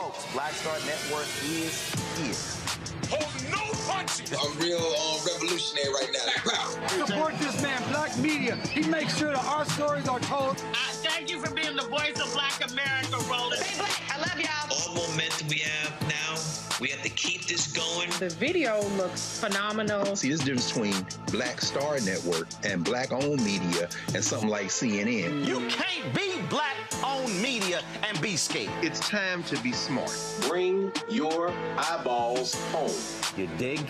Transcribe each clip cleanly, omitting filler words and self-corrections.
Folks, Black Star Network is here. Hold no punches! I'm real revolutionary right now. Support this man, Black Media. He makes sure that our stories are told. Thank you for being the voice of Black America, Roland. Stay black. I love y'all. All momentum we have now, we have to keep this going. The video looks phenomenal. See, there's a difference between Black Star Network and Black-owned media and something like CNN. You can't be Black-owned media and be scared. It's time to be smart. Bring your eyeballs home. You dig?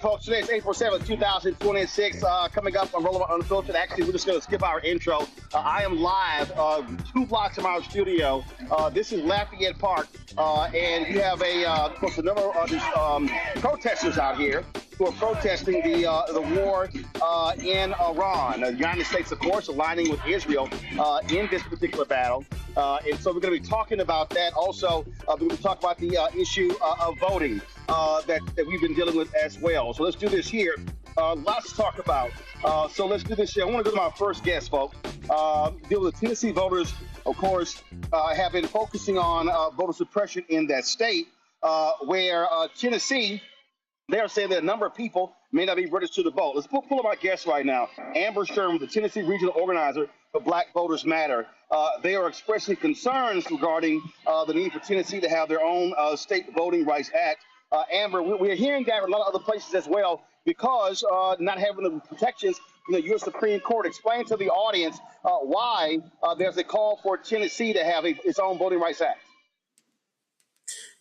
folks, today is April 7th, 2026. Coming up on Rolling Unfiltered. Actually, we're just going to skip our intro. I am live 2 blocks from our studio. This is Lafayette Park, and you have of course, a number of protesters out here who are protesting the war in Iran. The United States, of course, aligning with Israel in this particular battle. And so we're going to be talking about that. Also, we're going to talk about the issue of voting that we've been dealing with as well. So let's do this here. Lots to talk about. So let's do this here. I want to go to my first guest, folks. Deal with Tennessee voters, of course, have been focusing on voter suppression in that state, where Tennessee, they are saying that a number of people may not be registered to vote. Let's pull up our guest right now. Amber Sherman, the Tennessee regional organizer for Black Voters Matter. They are expressing concerns regarding the need for Tennessee to have their own state voting rights act. Amber, we're hearing that in a lot of other places as well because not having the protections in the U.S. Supreme Court. Explain to the audience why there's a call for Tennessee to have its own voting rights act.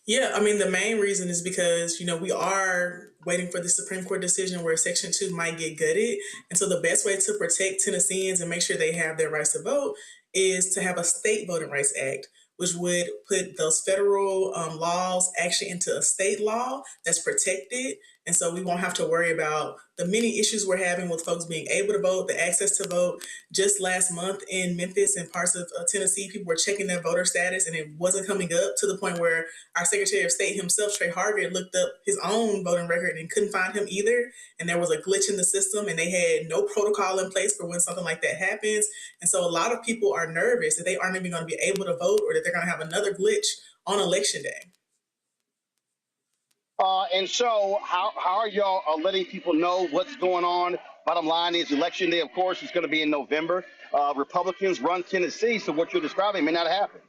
Yeah, I mean, the main reason is because, we are waiting for the Supreme Court decision where Section 2 might get gutted. And so the best way to protect Tennesseans and make sure they have their rights to vote is to have a state voting rights act, which would put those federal laws actually into a state law that's protected. And so we won't have to worry about the many issues we're having with folks being able to vote, the access to vote. Just last month in Memphis and parts of Tennessee, people were checking their voter status and it wasn't coming up to the point where our Secretary of State himself, Trey Hargett, looked up his own voting record and couldn't find him either. And there was a glitch in the system and they had no protocol in place for when something like that happens. And so a lot of people are nervous that they aren't even going to be able to vote or that they're going to have another glitch on Election Day. And so how are y'all letting people know what's going on? Bottom line is Election Day, of course, is going to be in November. Republicans run Tennessee, so what you're describing may not happen.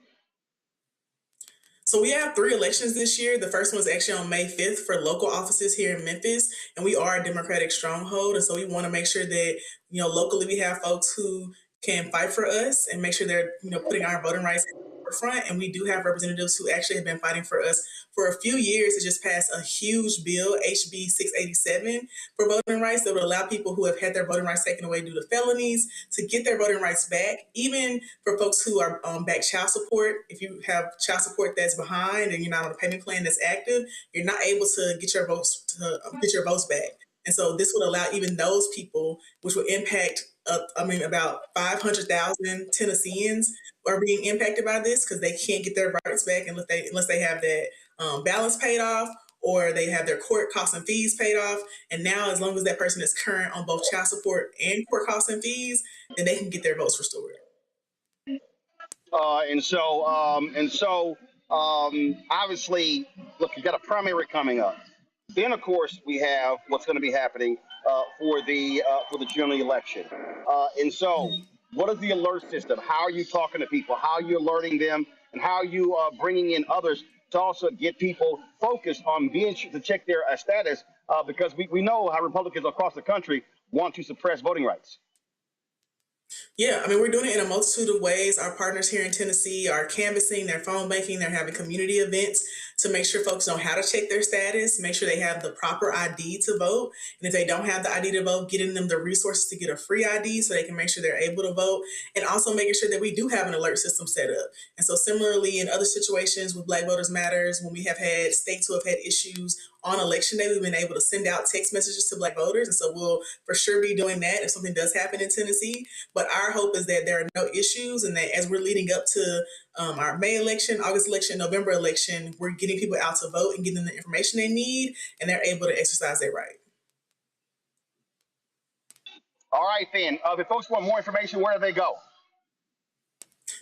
So we have 3 elections this year. The first one's actually on May 5th for local offices here in Memphis, and we are a Democratic stronghold. And so we want to make sure that, locally we have folks who can fight for us and make sure they're, putting our voting rights in the forefront. And we do have representatives who actually have been fighting for us for a few years. It just passed a huge bill, HB 687, for voting rights that would allow people who have had their voting rights taken away due to felonies to get their voting rights back, even for folks who are back child support. If you have child support that's behind and you're not on a payment plan that's active, you're not able to get your votes back. And so this would allow even those people, which would impact about 500,000 Tennesseans are being impacted by this because they can't get their rights back unless they have that balance paid off or they have their court costs and fees paid off. And now, as long as that person is current on both child support and court costs and fees, then they can get their votes restored. And so obviously, look, you've got a primary coming up. Then, of course, we have what's going to be happening for the general election. And so, what is the alert system? How are you talking to people? How are you alerting them? And how are you bringing in others to also get people focused on being to check their status? Because we know how Republicans across the country want to suppress voting rights. Yeah, I mean, we're doing it in a multitude of ways. Our partners here in Tennessee are canvassing, they're phone banking, they're having community events to make sure folks know how to check their status, make sure they have the proper ID to vote. And if they don't have the ID to vote, getting them the resources to get a free ID so they can make sure they're able to vote. And also making sure that we do have an alert system set up. And so similarly, in other situations with Black Voters Matters, when we have had states who have had issues on Election Day, we've been able to send out text messages to Black voters. And so we'll for sure be doing that if something does happen in Tennessee. But our hope is that there are no issues and that as we're leading up to our May election, August election, November election, we're getting people out to vote and getting them the information they need and they're able to exercise their right. All right, then. If folks want more information, where do they go?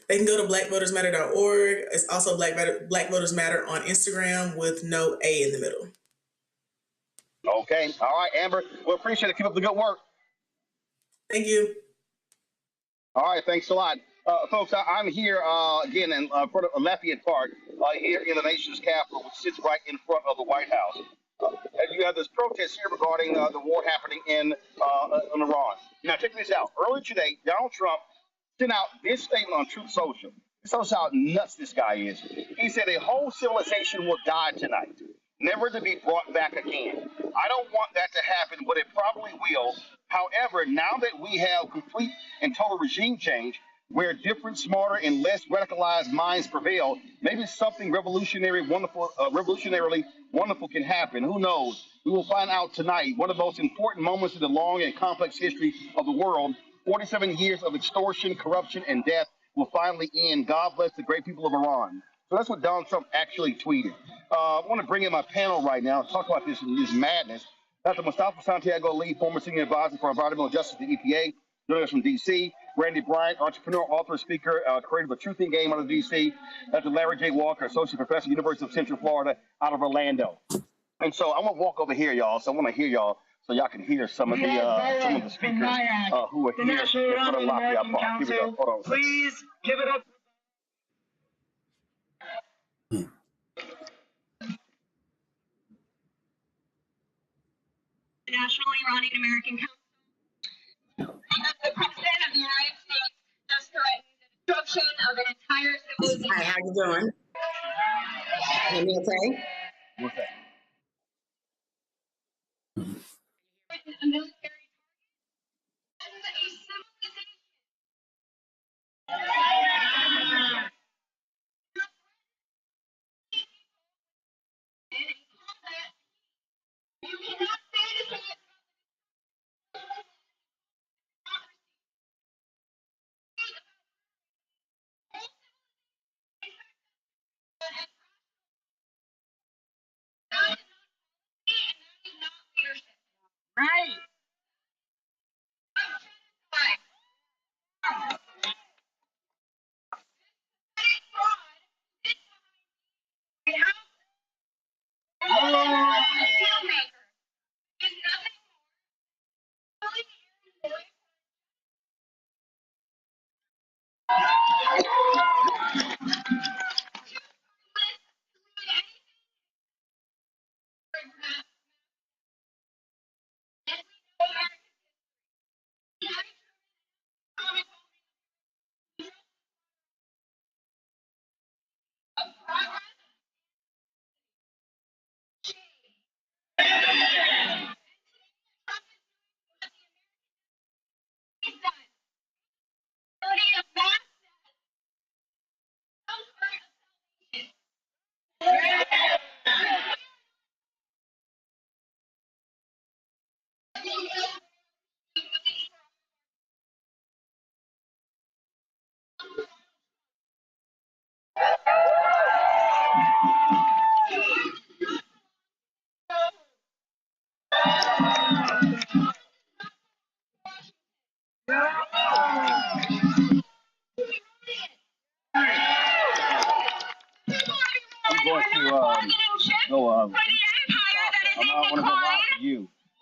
They can go to blackvotersmatter.org. It's also Black Voters Matter on Instagram with no A in the middle. Okay. All right, Amber. We appreciate it. Keep up the good work. Thank you. All right. Thanks a lot. Folks, I'm here again in front of Lafayette Park here in the nation's capital, which sits right in front of the White House. And you have this protest here regarding the war happening in Iran. Now, check this out. Earlier today, Donald Trump sent out this statement on Truth Social. This shows how nuts this guy is. He said a whole civilization will die tonight. never to be brought back again. I don't want that to happen, but it probably will. However, now that we have complete and total regime change, where different, smarter, and less radicalized minds prevail, maybe something revolutionarily wonderful can happen. Who knows? We will find out tonight. One of the most important moments in the long and complex history of the world, 47 years of extortion, corruption, and death will finally end. God bless the great people of Iran. So that's what Donald Trump actually tweeted. I want to bring in my panel right now and talk about this madness. Dr. Mustafa Santiago Lee, former senior advisor for environmental justice at the EPA, joining us from D.C. Randy Bryant, entrepreneur, author, speaker, creator of a Truthing Game out of D.C. Dr. Larry J. Walker, associate professor, University of Central Florida, out of Orlando. And so I'm gonna walk over here, y'all. So I want to hear y'all, so y'all can hear some of the speakers who are here in front of Lafayette Park. Here we go. Hold on. Please give it up. The National Iranian American Council. The President of the United States has threatened the destruction of an entire civilization. Hi, how you doing? Hear me okay? What's that? A military target and a civilization. You cannot say this is right.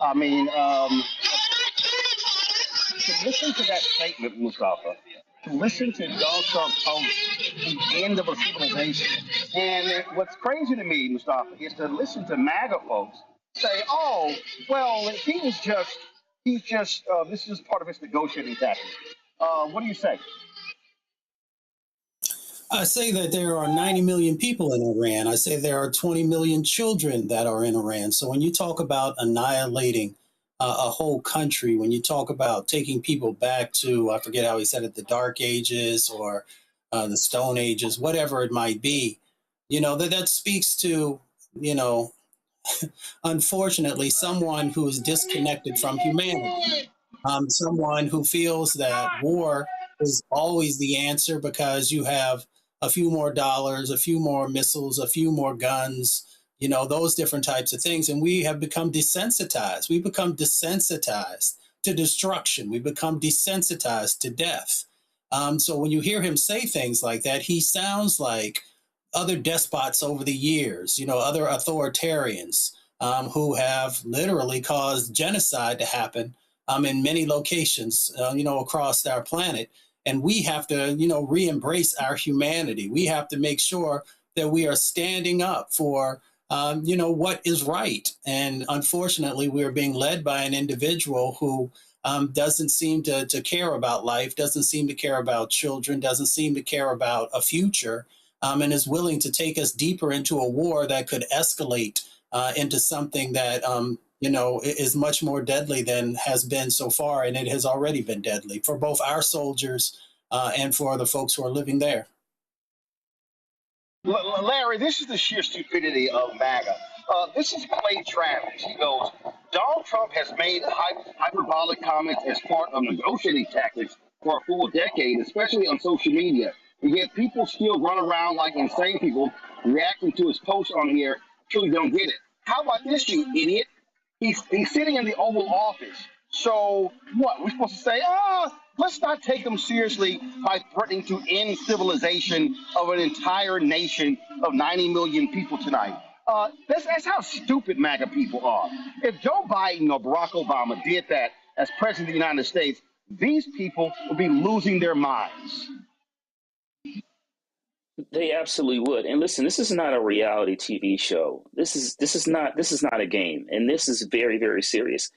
I mean, to listen to that statement, Mustafa, to listen to Donald Trump post the end of a civilization. And what's crazy to me, Mustafa, is to listen to MAGA folks say, oh, well, this is part of his negotiating tactic. What do you say? I say that there are 90 million people in Iran. I say there are 20 million children that are in Iran. So when you talk about annihilating a whole country, when you talk about taking people back to, I forget how he said it, the Dark Ages or the Stone Ages, whatever it might be, that speaks to, unfortunately, someone who is disconnected from humanity, someone who feels that war is always the answer because you have a few more dollars, a few more missiles, a few more guns, those different types of things. And we have become desensitized. We become desensitized to destruction. We become desensitized to death. So when you hear him say things like that, he sounds like other despots over the years, other authoritarians who have literally caused genocide to happen in many locations, across our planet. And we have to, re-embrace our humanity. We have to make sure that we are standing up for, what is right. And unfortunately, we are being led by an individual who doesn't seem to care about life, doesn't seem to care about children, doesn't seem to care about a future, and is willing to take us deeper into a war that could escalate into something that, is much more deadly than has been so far. And it has already been deadly for both our soldiers and for the folks who are living there. Larry, this is the sheer stupidity of MAGA. This is Clay Travis. He goes, Donald Trump has made hyperbolic comments as part of negotiating tactics for a full decade, especially on social media. And yet people still run around like insane people reacting to his posts on here. Truly don't get it. How about this, you idiot? He's sitting in the Oval Office. So what? We're supposed to say, let's not take him seriously by threatening to end civilization of an entire nation of 90 million people tonight. That's how stupid MAGA people are. If Joe Biden or Barack Obama did that as president of the United States, these people would be losing their minds. They absolutely would. And listen, this is not a reality TV show. This is not a game, and this is very, very serious.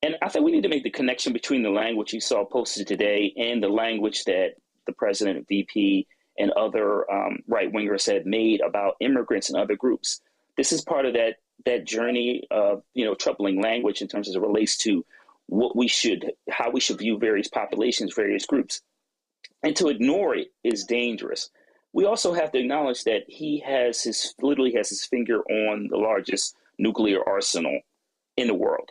And I think we need to make the connection between the language you saw posted today and the language that the president, VP, and other right-wingers had made about immigrants and other groups. This is part of that journey of troubling language in terms as it relates to how we should view various populations, various groups. And to ignore it is dangerous. We also have to acknowledge that he literally has his finger on the largest nuclear arsenal in the world.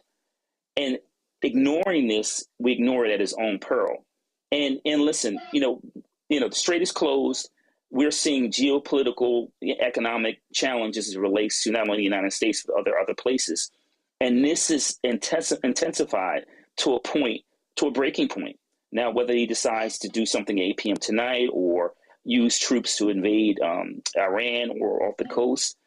And ignoring this, we ignore it at his own peril. And listen, the strait is closed. We're seeing geopolitical, economic challenges as it relates to not only the United States, but other places. And this is intensified to a breaking point. Now, whether he decides to do something at 8 p.m. tonight or use troops to invade Iran or off the coast,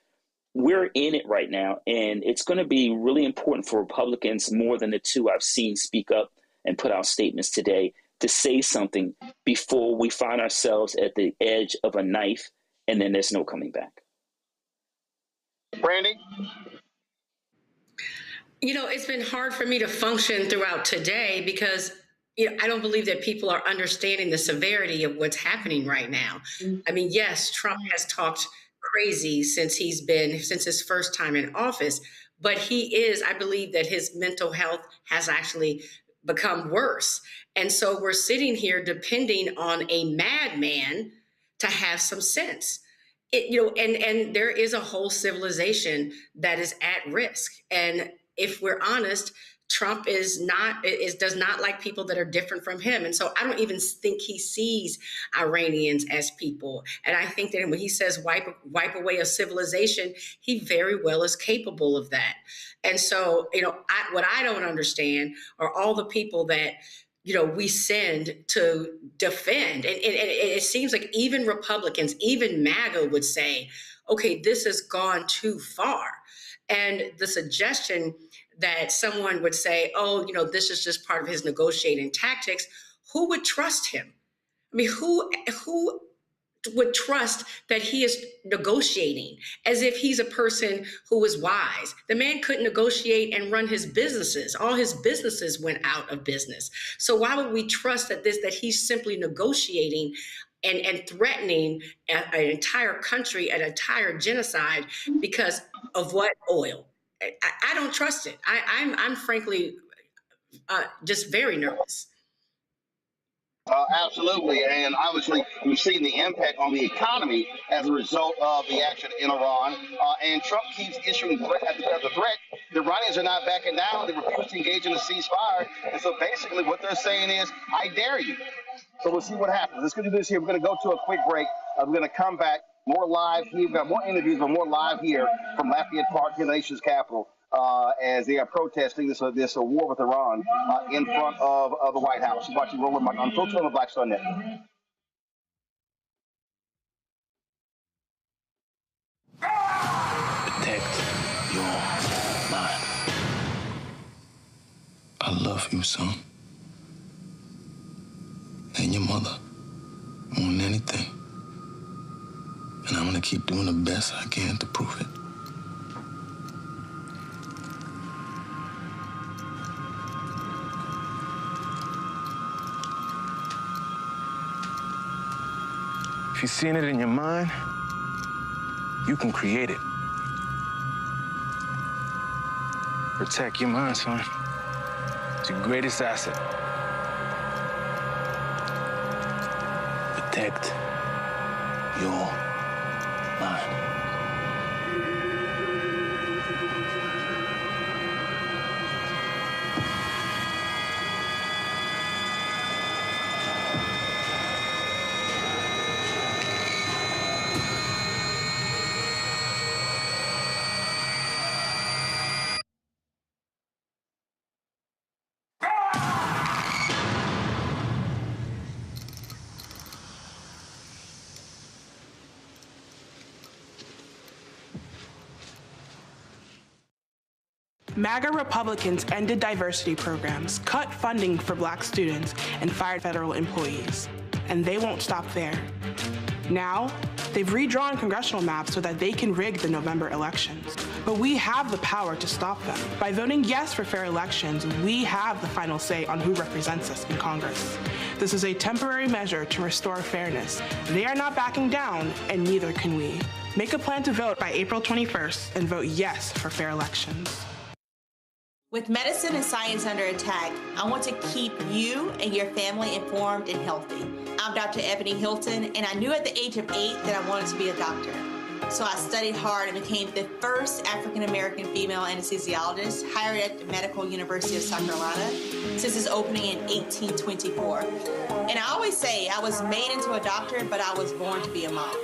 we're in it right now. And it's going to be really important for Republicans, more than the two I've seen speak up and put out statements today, to say something before we find ourselves at the edge of a knife and then there's no coming back. Brandy? It's been hard for me to function throughout today because I don't believe that people are understanding the severity of what's happening right now. I mean, yes, Trump has talked crazy since his first time in office, but I believe that his mental health has actually become worse. And so we're sitting here depending on a madman to have some sense. And there is a whole civilization that is at risk. And if we're honest, Trump does not like people that are different from him. And so I don't even think he sees Iranians as people. And I think that when he says wipe away a civilization, he very well is capable of that. And so, what I don't understand are all the people that, we send to defend. And it seems like even Republicans, even MAGA would say, okay, this has gone too far. And the suggestion that someone would say, this is just part of his negotiating tactics, who would trust him? I mean, who would trust that he is negotiating as if he's a person who is wise? The man couldn't negotiate and run his businesses. All his businesses went out of business. So why would we trust that he's simply negotiating and threatening an entire country, an entire genocide because of what? Oil. I don't trust it. I'm frankly just very nervous. Absolutely. And obviously, we've seen the impact on the economy as a result of the action in Iran. And Trump keeps issuing threat after threat. The Iranians are not backing down. They refuse to engage in a ceasefire. And so basically what they're saying is, I dare you. So we'll see what happens. Let's go do this here. We're going to go to a quick break. We're going to come back more live here. We've got more interviews, but more live here from Lafayette Park, here in the nation's capital, as they are protesting this war with Iran in front of the White House. You're watching Rolling on Unfiltered on the Black Star Network. Protect your mind. I love you, son. And your mother. More than anything. And I'm gonna keep doing the best I can to prove it. If you're seeing it in your mind, you can create it. Protect your mind, son. It's your greatest asset. Protect your mind. MAGA Republicans ended diversity programs, cut funding for Black students, and fired federal employees. And they won't stop there. Now, they've redrawn congressional maps so that they can rig the November elections. But we have the power to stop them. By voting yes for fair elections, we have the final say on who represents us in Congress. This is a temporary measure to restore fairness. They are not backing down, and neither can we. Make a plan to vote by April 21st and vote yes for fair elections. With medicine and science under attack, I want to keep you and your family informed and healthy. I'm Dr. Ebony Hilton, and I knew at the age of 8 that I wanted to be a doctor. So I studied hard and became the first African-American female anesthesiologist hired at the Medical University of South Carolina since its opening in 1824. And I always say I was made into a doctor, but I was born to be a mom.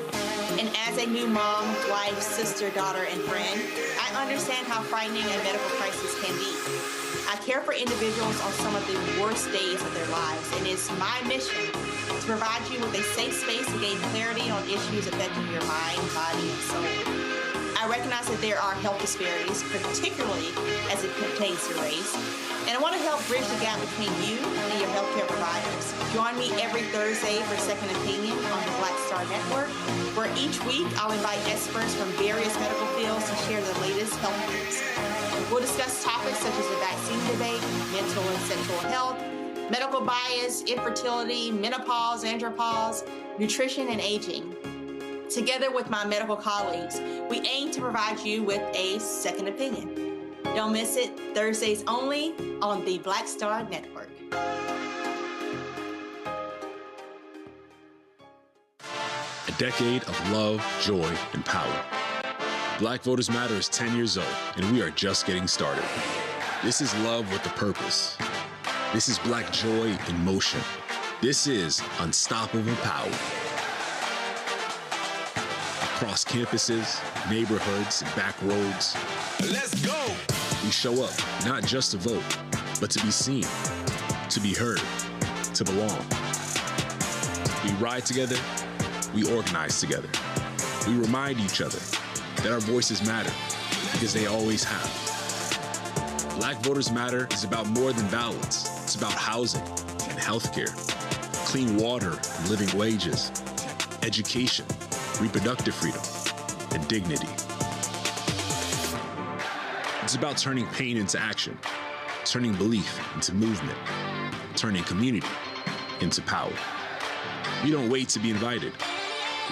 And as a new mom, wife, sister, daughter, and friend, I understand how frightening a medical crisis can be. I care for individuals on some of the worst days of their lives, and it's my mission to provide you with a safe space to gain clarity on issues affecting your mind, body, and soul. I recognize that there are health disparities, particularly as it pertains to race, and I want to help bridge the gap between you and your healthcare providers. Join me every Thursday for Second Opinion on the Black Star Network, where each week I'll invite experts from various medical fields to share the latest health news. We'll discuss topics such as the vaccine debate, mental and sexual health, medical bias, infertility, menopause, andropause, nutrition, and aging. Together with my medical colleagues, we aim to provide you with a second opinion. Don't miss it, Thursdays only on the Black Star Network. A decade of love, joy, and power. Black Voters Matter is 10 years old, and we are just getting started. This is love with a purpose. This is Black joy in motion. This is unstoppable power. Across campuses, neighborhoods, and back roads. Let's go! We show up, not just to vote, but to be seen, to be heard, to belong. We ride together, we organize together. We remind each other that our voices matter, because they always have. Black Voters Matter is about more than ballots. It's about housing and healthcare, clean water and living wages, education, reproductive freedom, and dignity. It's about turning pain into action, turning belief into movement, turning community into power. We don't wait to be invited.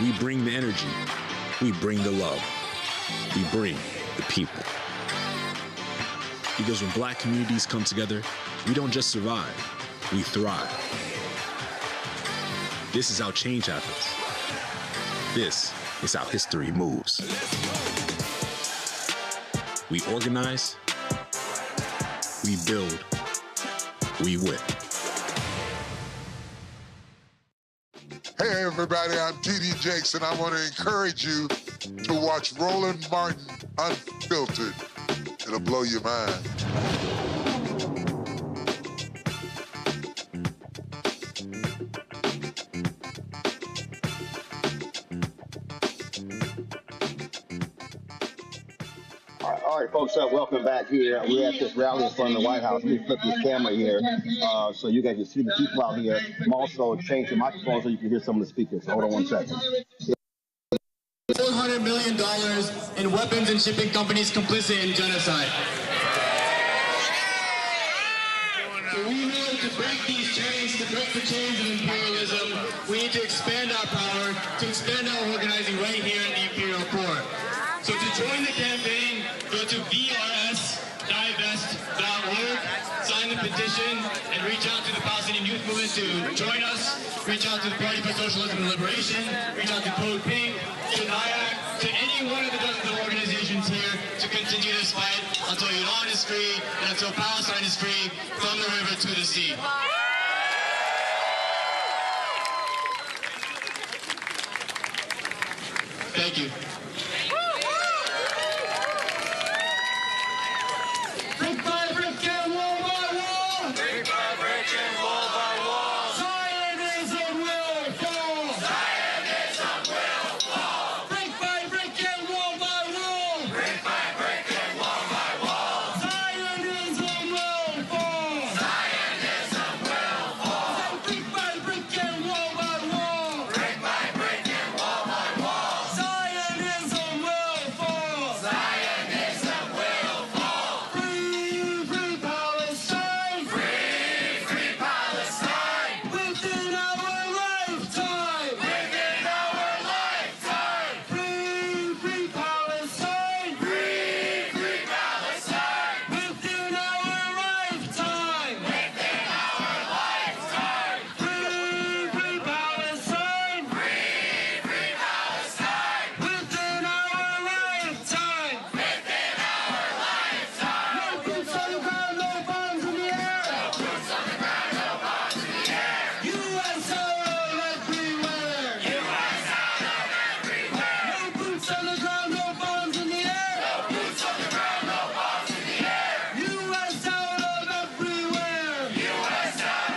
We bring the energy. We bring the love. We bring the people. Because when Black communities come together, we don't just survive, we thrive. This is how change happens. This is how history moves. We organize, we build, we win. Hey everybody, I'm T.D. Jakes, and I want to encourage you to watch Roland Martin Unfiltered. It'll blow your mind. All right, folks, welcome back here. We're at this rally in front of the White House. Let me flip this camera here so you guys can see the people out here. I'm also change the microphone so you can hear some of the speakers. Hold on one second. $400 million in weapons and shipping companies complicit in genocide. So we know to break these chains, to break the chains of imperialism, we need to expand our power, to expand our organizing right here in the Imperial Court. So to join the campaign, go to VRS Divest sign the petition, and reach out to the Palestinian youth movement to join us. Reach out to the Party for Socialism and Liberation. Reach out to Code Pink, to NIAC, to any one of the dozens of organizations here to continue this fight until Iran is free and until Palestine is free from the river to the sea. Thank you. Brick by brick and wall by wall. Brick by brick and wall by wall. Zionism will fall. Zionism will fall. Brick by brick and wall by wall. Brick by brick and wall by wall. Zionism will fall. Zionism will fall. Brick by brick and wall by wall. Brick by brick and wall by wall. Zionism will fall. Zionism will fall. Free, free Palestine. Free, free Palestine. Within our lifetime. Within our lifetime. Free, free Palestine. Free, free Palestine. Within our lifetime. Within our lifetime. Free, free Palestine. Free, free Palestine. Within our lifetime. Within our lifetime. No boots on the ground, no bombs in the air. No boots on the ground, no bombs in the air. U.S. out everywhere. U.S. out everywhere. No boots on the ground, no bombs in the air. No boots on the ground, no bombs in the air. U.S. out of everywhere. U.S. out of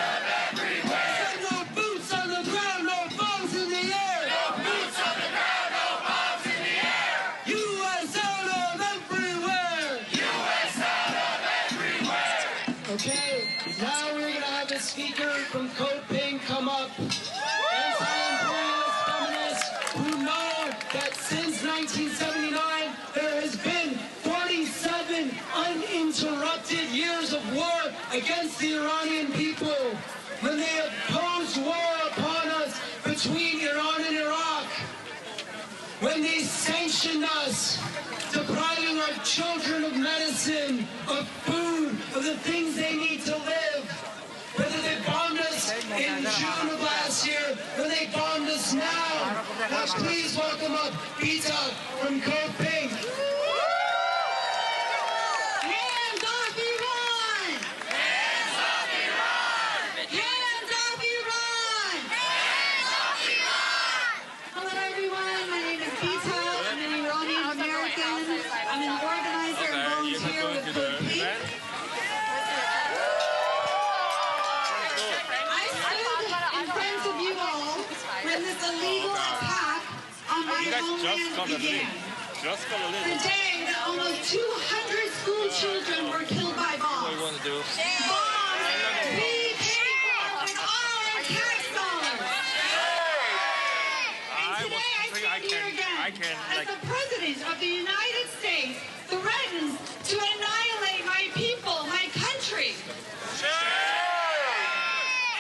everywhere. Said no boots on the ground, no bombs in the air. No boots on the ground, no bombs in the air. U.S. out of everywhere. U.S. out of everywhere. Okay, now we're gonna have a speaker from Code Pink come up. Anti-imperialist feminists who know that since 1979 there has been 47 uninterrupted years of war against the Iranian people. When they opposed war upon us between Iran and Iraq. When they sanctioned us, depriving our children of medicine, of food, of the things they need to live. Whether they bombed us in June of last year, or they bombed us now. Now please welcome up Bita from Code Pink. Hands off Iran! Hands off Iran! Hands off Iran! Hands off Iran! Hello everyone, my name is Bita. I'm an Iranian American. I'm an organizer and volunteer with Code Pink. I stood in front of you all when this illegal attack on my homeland began. Today, almost 200 school children were killed by bombs. Bombs we pay for with our tax dollars. And today I stand here again as the President of the United States threatens to annihilate my people, my country.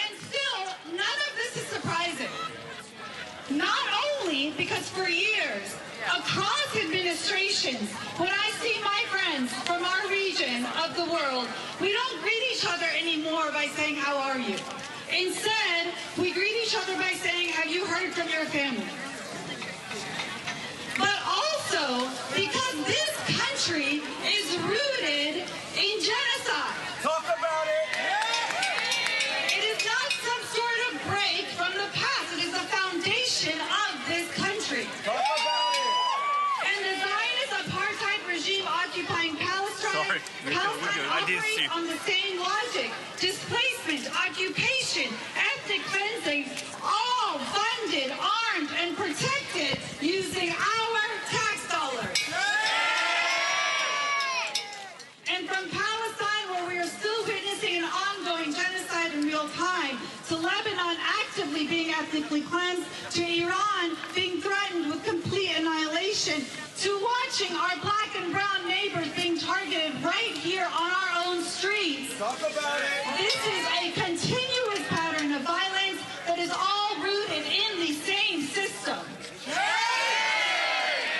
And still, none of this is surprising. Not only because for years, across administrations, when I see my friends from our region of the world, we don't greet each other anymore by saying, "How are you?" Instead, we greet each other by saying, "Have you heard from your family?" But also because this country is rooted in genocide. Talk about it! It is not some sort of break from the past. It is the foundation of this country. Talk about it! And the Zionist apartheid regime occupying Palestine, Palestine operates on the same logic. Displacement, occupation, ethnic cleansing, all funded, armed, and protected using our tax dollars. And from Palestine, where we are still witnessing an ongoing genocide in real time, to Lebanon actively being ethnically cleansed, to Iran being threatened with complete annihilation, to watching our black and brown neighbors being targeted right here on our own streets. Talk about it! This is a continuous pattern of violence that is all rooted in the same system.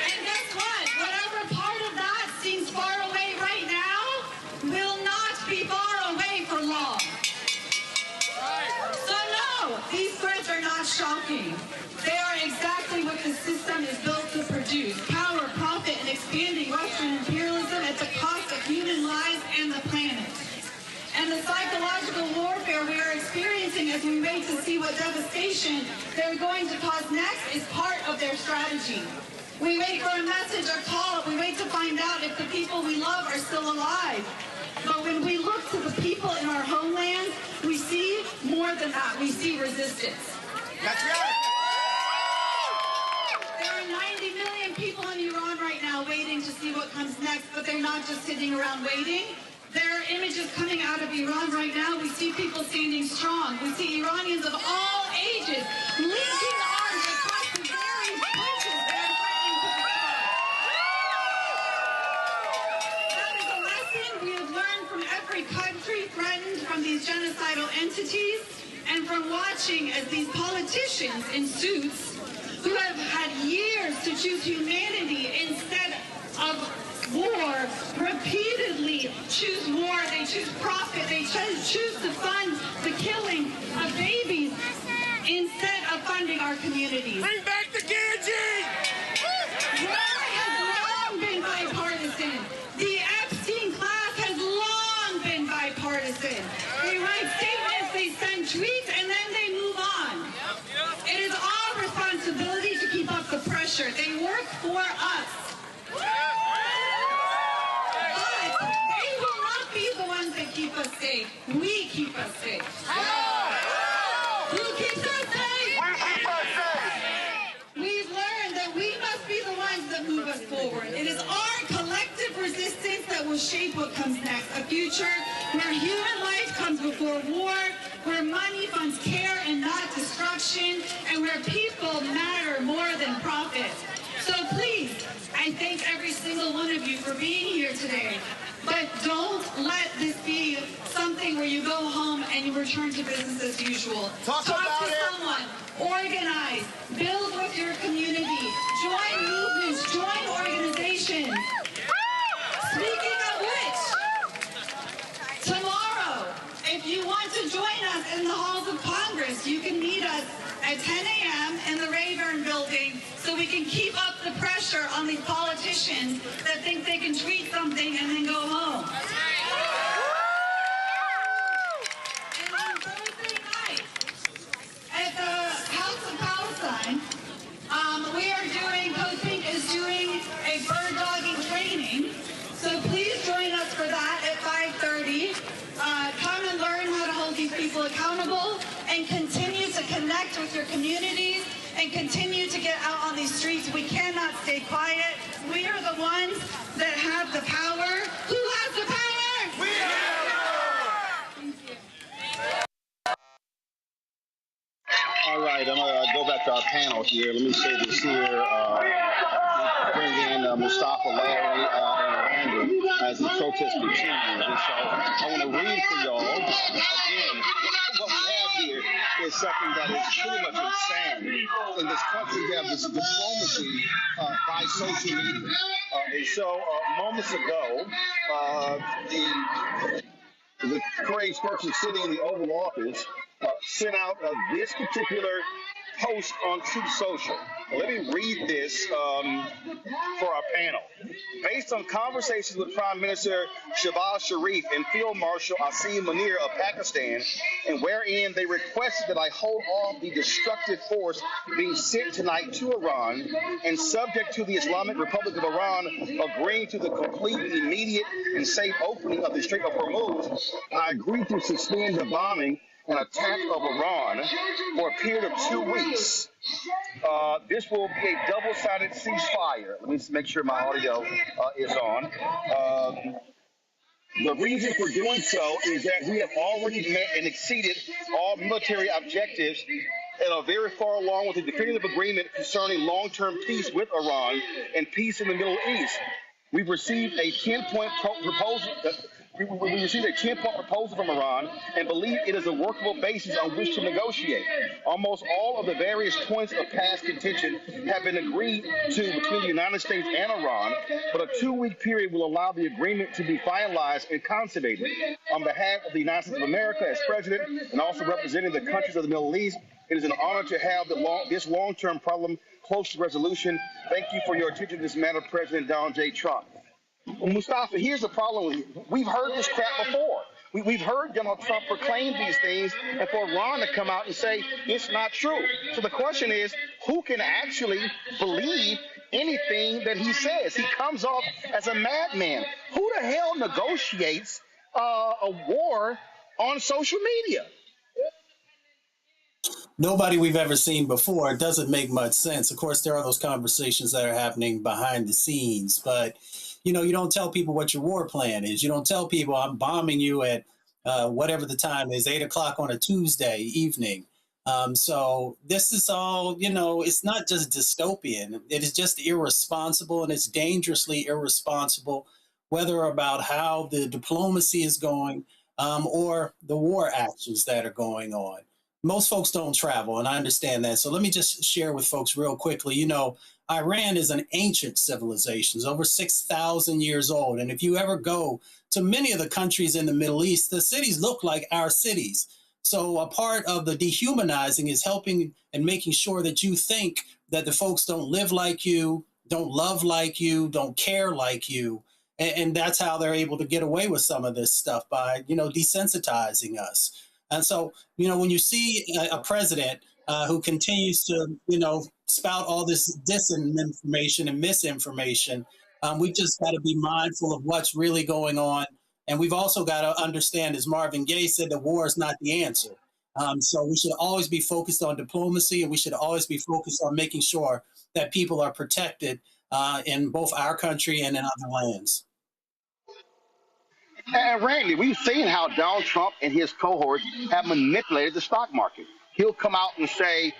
And guess what? Whatever part of that seems far away right now will not not shocking. They are exactly what the system is built to produce: power, profit, and expanding Western imperialism at the cost of human lives and the planet. And the psychological warfare we are experiencing as we wait to see what devastation they're going to cause next is part of their strategy. We wait for a message or call. We wait to find out if the people we love are still alive. But when we look to the people in our homeland, we see more than that. We see resistance. That's right. There are 90 million people in Iran right now waiting to see what comes next, but they're not just sitting around waiting. There are images coming out of Iran right now. We see people standing strong. We see Iranians of all ages linking arms across the very bridges they're fighting to destroy. That is a lesson we have learned from every country threatened from these genocidal entities, and from watching as these politicians in suits who have had years to choose humanity instead of war repeatedly choose war. They choose profit. They choose to fund the killing of babies instead of funding our communities. Bring back the guillotine! War has long been bipartisan. The Epstein class has long been bipartisan. They write statements, they send tweets, and then they move on. It is our responsibility to keep up the pressure. They work for us. Keep us safe. We keep us safe. Who keeps us safe? We keep us safe. We've learned that we must be the ones that move us forward. It is our collective resistance that will shape what comes next. A future where human life comes before war, where money funds care and not destruction, and where people matter more than profit. So please, I thank every single one of you for being here today. But don't let this be something where you go home and you return to business as usual. Talk to someone, organize, build with your community, join movements, join organizations. Speaking of which, tomorrow, if you want to join us in the halls of Congress, you can meet us at 10 a.m. in the Rayburn building so we can keep up the pressure on these politicians that think they can tweet something and then go home. And on Thursday night at the House of Palestine, Coach Pink is doing a bird dogging training. So please join us for that at 5:30. Come and learn how to hold these people accountable and continue to connect with your communities and continue to get out on these streets. We cannot stay quiet. We are the ones that have the power. Who has the power? We have the power! Thank you. All right, I'm going to go back to our panel here. Let me say this here. Bring in Mustafa, Larry, and Randy as the protest continues. And so I want to read for y'all. Again, what we have here is something that is pretty much insane. In this country, we have this diplomacy by social media. And so moments ago, the crazed person sitting in the Oval Office sent out this particular post on Truth Social. Let me read this for our panel. Based on conversations with Prime Minister Shehbaz Sharif and Field Marshal Asim Munir of Pakistan, and wherein they requested that I hold off the destructive force being sent tonight to Iran, and subject to the Islamic Republic of Iran agreeing to the complete, immediate, and safe opening of the Strait of Hormuz, I agreed to suspend the bombing and attack of Iran for a period of 2 weeks. This will be a double-sided ceasefire. Let me make sure my audio is on. The reason for doing so is that we have already met and exceeded all military objectives and are very far along with the definitive agreement concerning long-term peace with Iran and peace in the Middle East. We've received a 10-point proposal we received a 10-point proposal from Iran and believe it is a workable basis on which to negotiate. Almost all of the various points of past contention have been agreed to between the United States and Iran, but a 2-week period will allow the agreement to be finalized and consummated. On behalf of the United States of America as president and also representing the countries of the Middle East, it is an honor to have this long-term problem close to resolution. Thank you for your attention to this matter, President Donald J. Trump. Mustafa, here's the problem. We've heard this crap before. We've heard Donald Trump proclaim these things, and for Iran to come out and say it's not true. So the question is, who can actually believe anything that he says? He comes off as a madman. Who the hell negotiates a war on social media? Nobody we've ever seen before. It doesn't make much sense. Of course, there are those conversations that are happening behind the scenes, but you don't tell people what your war plan is. You don't tell people I'm bombing you at whatever the time is, 8 o'clock on a Tuesday evening. So this is all, it's not just dystopian. It is just irresponsible, and it's dangerously irresponsible, whether about how the diplomacy is going or the war actions that are going on. Most folks don't travel, and I understand that. So let me just share with folks real quickly. Iran is an ancient civilization. It's over 6,000 years old. And if you ever go to many of the countries in the Middle East, the cities look like our cities. So a part of the dehumanizing is helping and making sure that you think that the folks don't live like you, don't love like you, don't care like you. And that's how they're able to get away with some of this stuff by, desensitizing us. And so, when you see a president who continues to, spout all this disinformation and misinformation, we've just got to be mindful of what's really going on. And we've also got to understand, as Marvin Gaye said, that war is not the answer. So we should always be focused on diplomacy, and we should always be focused on making sure that people are protected in both our country and in other lands. And Randy, we've seen how Donald Trump and his cohorts have manipulated the stock market. He'll come out and say,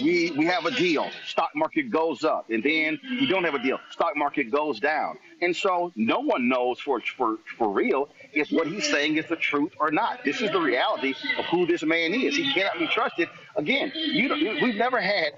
we have a deal, stock market goes up. And then you don't have a deal, stock market goes down. And so no one knows for real if what he's saying is the truth or not. This is the reality of who this man is. He cannot be trusted. Again, we've never had,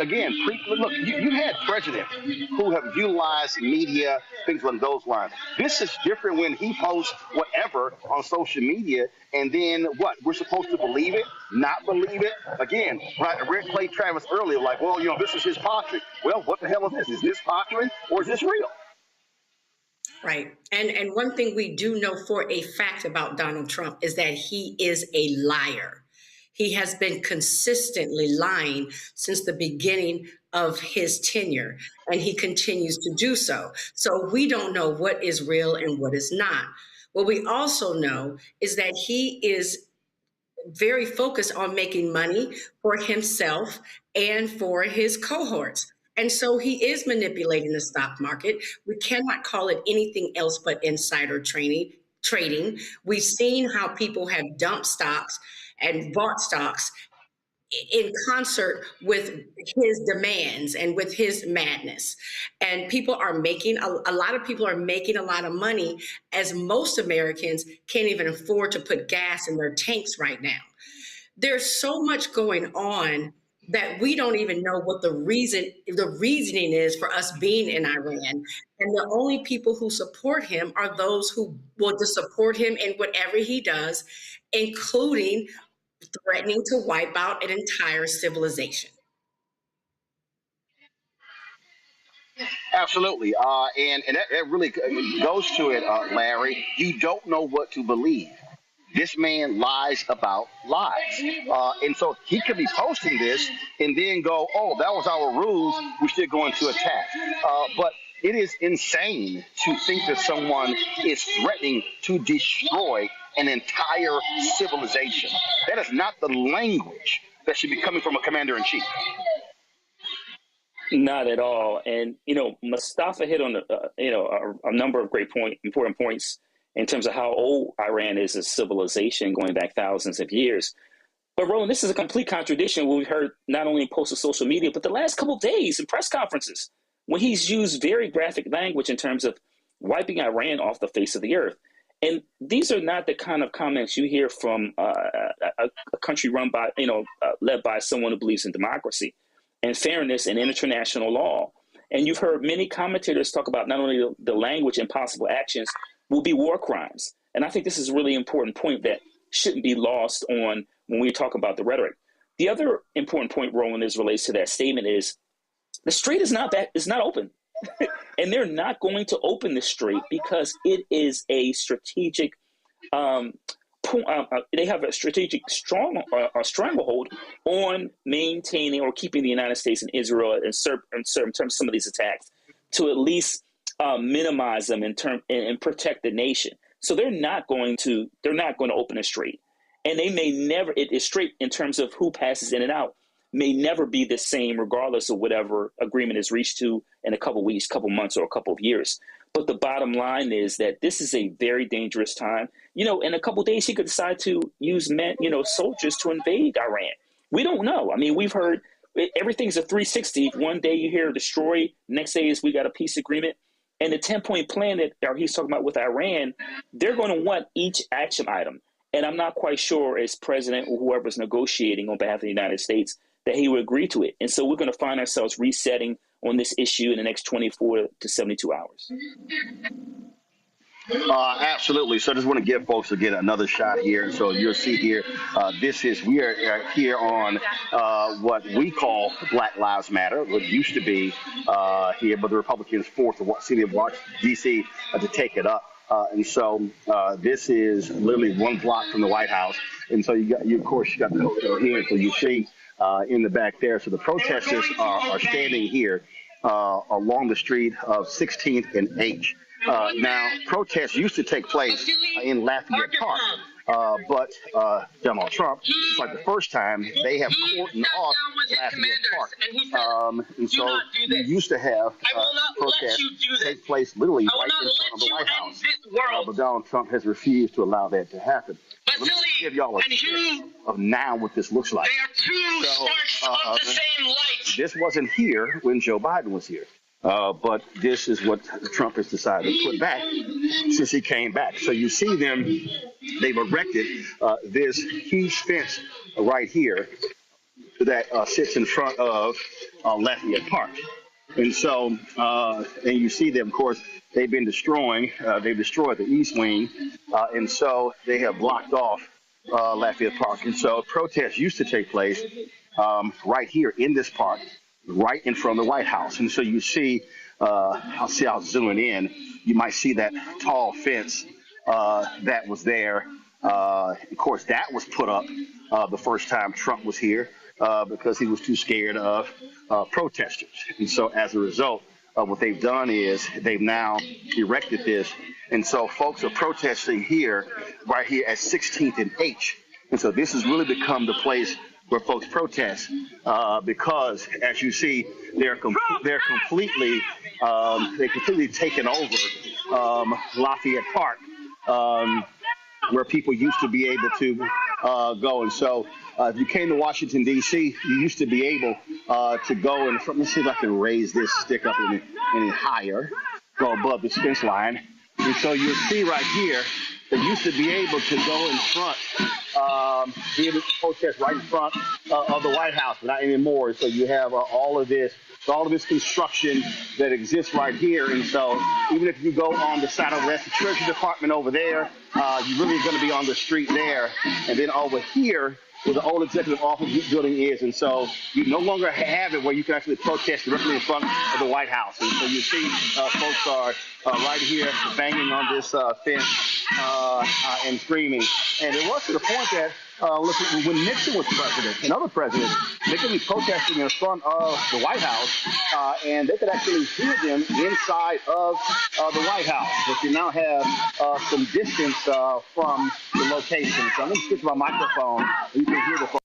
you had presidents who have utilized media, things along those lines. This is different when he posts whatever on social media, and then what? We're supposed to believe it, not believe it? Again, right, Rick played Travis earlier, like, well, this is his posturing. Well, what the hell is this? Is this posturing or is this real? Right. And one thing we do know for a fact about Donald Trump is that he is a liar. He has been consistently lying since the beginning of his tenure, and he continues to do so. So we don't know what is real and what is not. What we also know is that he is very focused on making money for himself and for his cohorts. And so he is manipulating the stock market. We cannot call it anything else but insider trading. We've seen how people have dumped stocks and bought stocks in concert with his demands and with his madness. And people are making, a lot of people are making a lot of money, as most Americans can't even afford to put gas in their tanks right now. There's so much going on that we don't even know what the reasoning is for us being in Iran. And the only people who support him are those who want to support him in whatever he does, including threatening to wipe out an entire civilization. Absolutely. And that really goes to it, Larry. You don't know what to believe. This man lies about lies. And so he could be posting this and then go, oh, that was our rules, we're still going to attack. But it is insane to think that someone is threatening to destroy an entire civilization. That is not the language that should be coming from a commander-in-chief. Not at all. And, Mustafa hit on, a number of important points in terms of how old Iran is as a civilization going back thousands of years. But Roland, this is a complete contradiction what we've heard not only in posts of social media, but the last couple of days in press conferences, when he's used very graphic language in terms of wiping Iran off the face of the earth. And these are not the kind of comments you hear from a country run by, led by someone who believes in democracy and fairness and international law. And you've heard many commentators talk about not only the language and possible actions will be war crimes. And I think this is a really important point that shouldn't be lost on when we talk about the rhetoric. The other important point, Roland, as relates to that statement is the strait is not open. And they're not going to open the strait because it is a strategic they have a strategic stranglehold on maintaining or keeping the United States and Israel in terms of some of these attacks to at least minimize them and protect the nation. So they're not going to open a strait, and they may never. It is straight in terms of who passes in and out. May never be the same regardless of whatever agreement is reached to in a couple of weeks, couple of months, or a couple of years. But the bottom line is that this is a very dangerous time. In a couple of days, he could decide to use soldiers to invade Iran. We don't know. I mean, we've heard everything's a 360. One day you hear destroy, next day is we got a peace agreement. And the 10-point plan that he's talking about with Iran, they're going to want each action item. And I'm not quite sure as president or whoever's negotiating on behalf of the United States that he would agree to it. And so we're going to find ourselves resetting on this issue in the next 24 to 72 hours. Absolutely. So I just want to give folks again another shot here. So you'll see here, we are here on what we call Black Lives Matter, what used to be here, but the Republicans forced the city of Washington, D.C. To take it up. And so this is literally one block from the White House. And so you got the hotel here. So you see in the back there. So the protesters are standing here along the street of 16th and H. Now, protests used to take place in Lafayette Park, but Donald Trump, it's like the first time they have cordoned off Lafayette Park. And so you used to have protests take place literally right in front of the White House. But Donald Trump has refused to allow that to happen. Let me just give y'all a sense of now what this looks like. They are two sparks of the same light. This wasn't here when Joe Biden was here. But this is what Trump has decided to put back since he came back. So you see them, they've erected this huge fence right here that sits in front of Lafayette Park. And so, and you see them, of course, they've been destroying, they've destroyed the East Wing, and so they have blocked off Lafayette Park. And so protests used to take place right here in this park, right in front of the White House. And so you see, I'll zoom in, you might see that tall fence that was there. Of course, that was put up the first time Trump was here because he was too scared of protesters. And so as a result, what they've done is they've now erected this. And so folks are protesting here, right here at 16th and H. And so this has really become the place where folks protest because, as you see, they're completely taken over Lafayette Park, where people used to be able to go. And so if you came to Washington, D.C., you used to be able to go and, let me see if I can raise this stick up any higher, go above the fence line. And so you'll see right here, they used to be able to go in front, be able to protest right in front of the White House, but not anymore. So you have all of this construction that exists right here. And so even if you go on the side of the Treasury Department over there, you're really going to be on the street there. And then over here, where the old executive office building is. And so you no longer have it where you can actually protest directly in front of the White House. And so you see folks are right here banging on this fence and screaming. And it was to the point that when Nixon was president and other presidents, they could be protesting in front of the White House, and they could actually hear them inside of the White House. But you now have some distance from the location. So I'm going to switch my microphone, and you can hear the folks.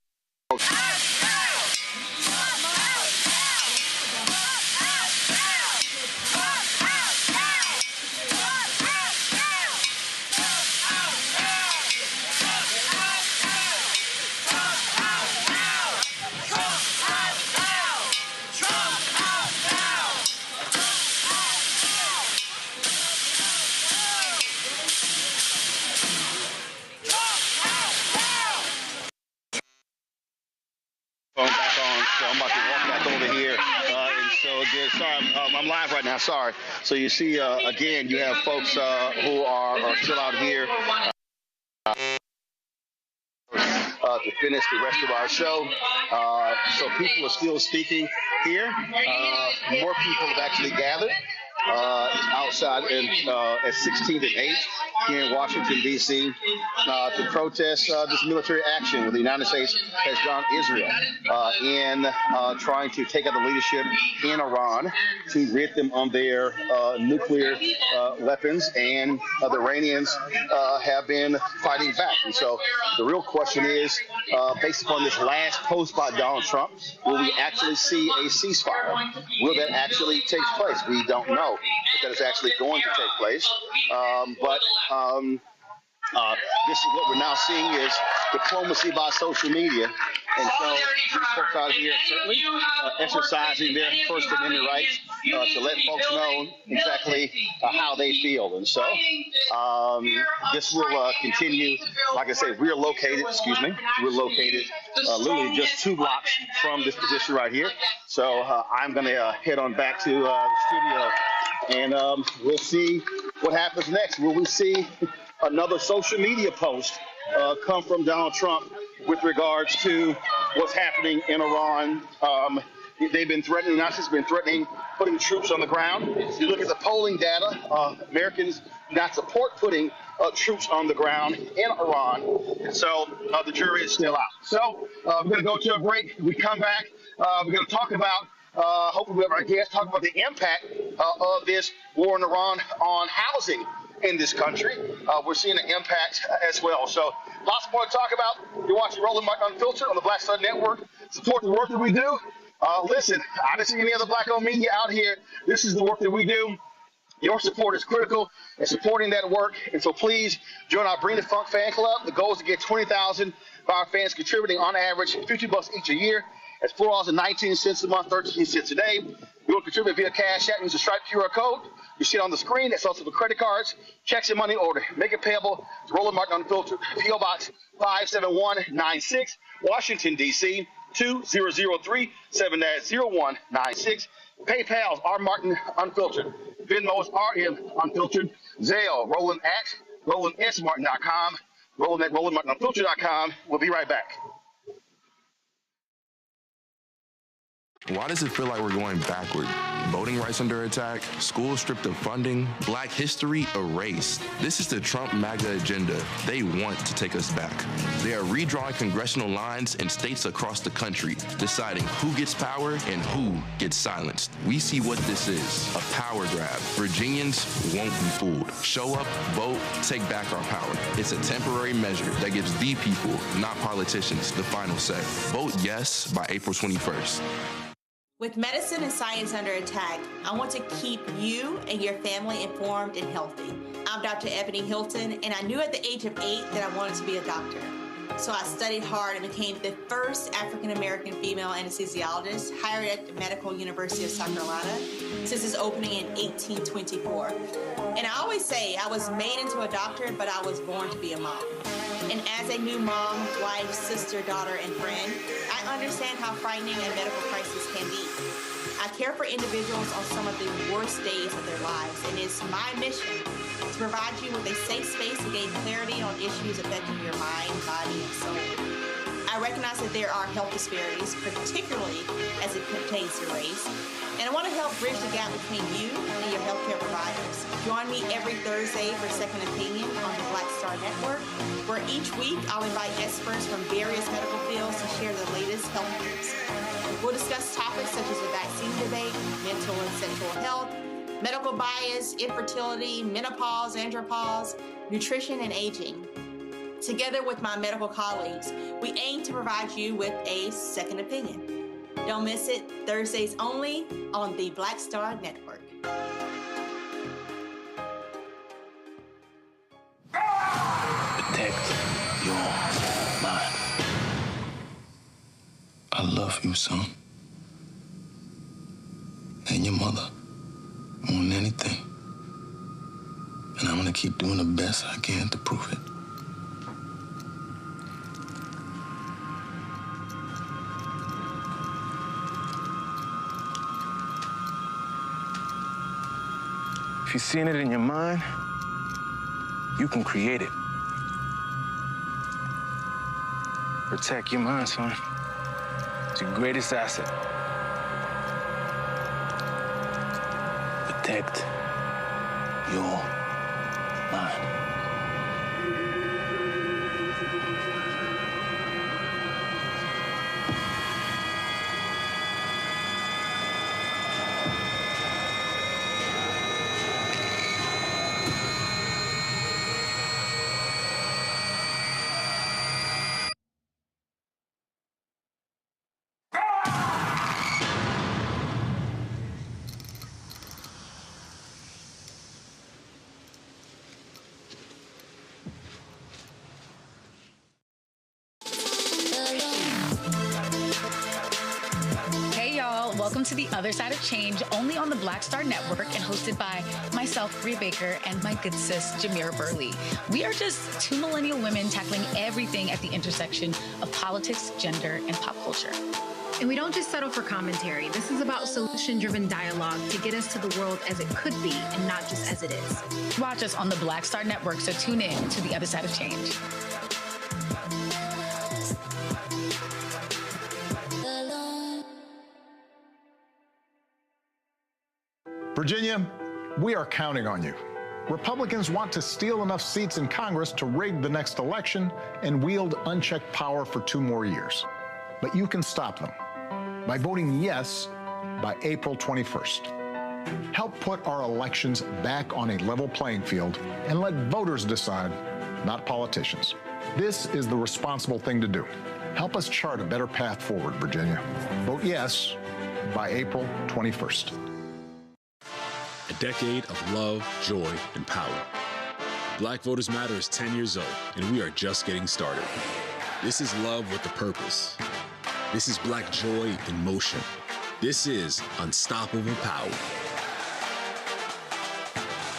So I'm about to walk back over here. And so again, sorry, I'm live right now. Sorry. So you see, again, you have folks who are still out here to finish the rest of our show. So people are still speaking here. More people have actually gathered outside at 16th and 8th here in Washington, D.C. To protest this military action where the United States has gone Israel in trying to take out the leadership in Iran to rid them on their nuclear weapons, and the Iranians have been fighting back. And so the real question is, based upon this last post by Donald Trump, will we actually see a ceasefire? Will that actually take place? We don't know if that is actually going to take place. But this is what we're now seeing is diplomacy by social media. And so these folks out here certainly exercising their First Amendment rights to let folks know exactly how they feel. And so this will continue. Like I say, we're located literally just 2 blocks from this position right here. So I'm going to head on back to the studio, and we'll see what happens next. Will we see another social media post come from Donald Trump with regards to what's happening in Iran? They've been threatening, the United States has been threatening putting troops on the ground. You look at the polling data, Americans do not support putting troops on the ground in Iran. And so the jury is still out. So we're going to go to a break. We come back. We're going to talk about, hopefully we have our guests talk about the impact of this war in Iran on housing in this country. We're seeing an impact as well. So lots more to talk about. You're watching Roland Martin Unfiltered on the Black Star Network. Support the work that we do. Listen, I don't see any other Black-owned media out here. This is the work that we do. Your support is critical in supporting that work. And so please join our Bring the Funk fan club. The goal is to get 20,000 of our fans contributing on average $50 each a year. That's $4.19 a month, 13 cents a day. You want to contribute via Cash App, use the Stripe QR code. You see it on the screen. That's also for credit cards, checks, and money order. Make it payable to Roland Martin Unfiltered. P.O. Box 57196, Washington, D.C. 2003 7-0196. PayPal's R Martin Unfiltered. Venmo's RM Unfiltered. Zelle, Roland at RolandSMartin.com. Roland at RolandMartinUnfiltered.com. We'll be right back. Why does it feel like we're going backward? Voting rights under attack, schools stripped of funding, Black history erased. This is the Trump MAGA agenda. They want to take us back. They are redrawing congressional lines in states across the country, deciding who gets power and who gets silenced. We see what this is, a power grab. Virginians won't be fooled. Show up, vote, take back our power. It's a temporary measure that gives the people, not politicians, the final say. Vote yes by April 21st. With medicine and science under attack, I want to keep you and your family informed and healthy. I'm Dr. Ebony Hilton, and I knew at the age of 8 that I wanted to be a doctor. So I studied hard and became the first African-American female anesthesiologist hired at the Medical University of South Carolina since its opening in 1824. And I always say I was made into a doctor, but I was born to be a mom. And as a new mom, wife, sister, daughter, and friend, I understand how frightening a medical crisis can be. I care for individuals on some of the worst days of their lives, and it's my mission to provide you with a safe space to gain clarity on issues affecting your mind, body, and soul. I recognize that there are health disparities, particularly as it pertains to race, and I want to help bridge the gap between you and your healthcare providers. Join me every Thursday for Second Opinion on the Black Star Network, where each week I'll invite experts from various medical fields to share the latest health news. We'll discuss topics such as the vaccine debate, mental and sexual health, medical bias, infertility, menopause, andropause, nutrition, and aging. Together with my medical colleagues, we aim to provide you with a second opinion. Don't miss it, Thursdays only on the Black Star Network. Protect your mind. I love you, son. And your mother. More than anything. And I'm gonna keep doing the best I can to prove it. If you're seeing it in your mind, you can create it. Protect your mind, son. It's your greatest asset. Protect your mind. Welcome to The Other Side of Change, only on the Black Star Network and hosted by myself, Rhea Baker, and my good sis, Jamira Burley. We are just two millennial women tackling everything at the intersection of politics, gender, and pop culture. And we don't just settle for commentary. This is about solution-driven dialogue to get us to the world as it could be and not just as it is. Watch us on the Black Star Network, so tune in to The Other Side of Change. Virginia, we are counting on you. Republicans want to steal enough seats in Congress to rig the next election and wield unchecked power for 2 more years. But you can stop them by voting yes by April 21st. Help put our elections back on a level playing field and let voters decide, not politicians. This is the responsible thing to do. Help us chart a better path forward, Virginia. Vote yes by April 21st. A decade of love, joy, and power. Black Voters Matter is 10 years old, and we are just getting started. This is love with a purpose. This is Black joy in motion. This is unstoppable power.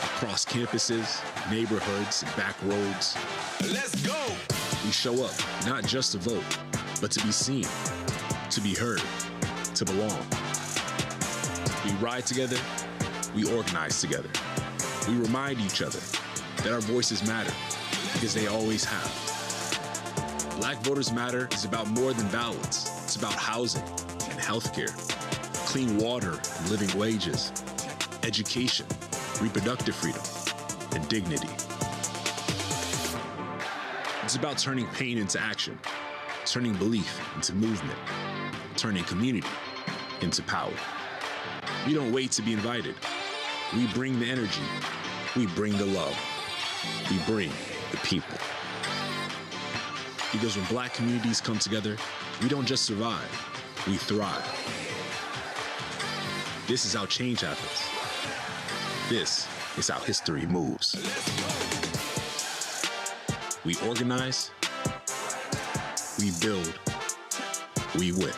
Across campuses, neighborhoods, and back roads. Let's go! We show up, not just to vote, but to be seen, to be heard, to belong. We ride together. We organize together. We remind each other that our voices matter, because they always have. Black Voters Matter is about more than ballots. It's about housing and healthcare, clean water and living wages, education, reproductive freedom, and dignity. It's about turning pain into action, turning belief into movement, turning community into power. We don't wait to be invited. We bring the energy. We bring the love. We bring the people. Because when Black communities come together, we don't just survive, we thrive. This is how change happens. This is how history moves. We organize, we build, we win.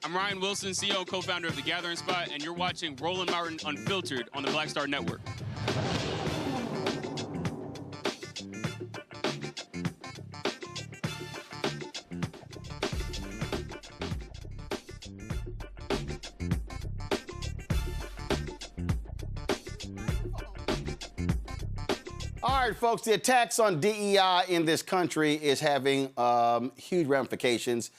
I'm Ryan Wilson, CEO and co-founder of The Gathering Spot, and you're watching Roland Martin Unfiltered on the Black Star Network. All right, folks, the attacks on DEI in this country is having huge ramifications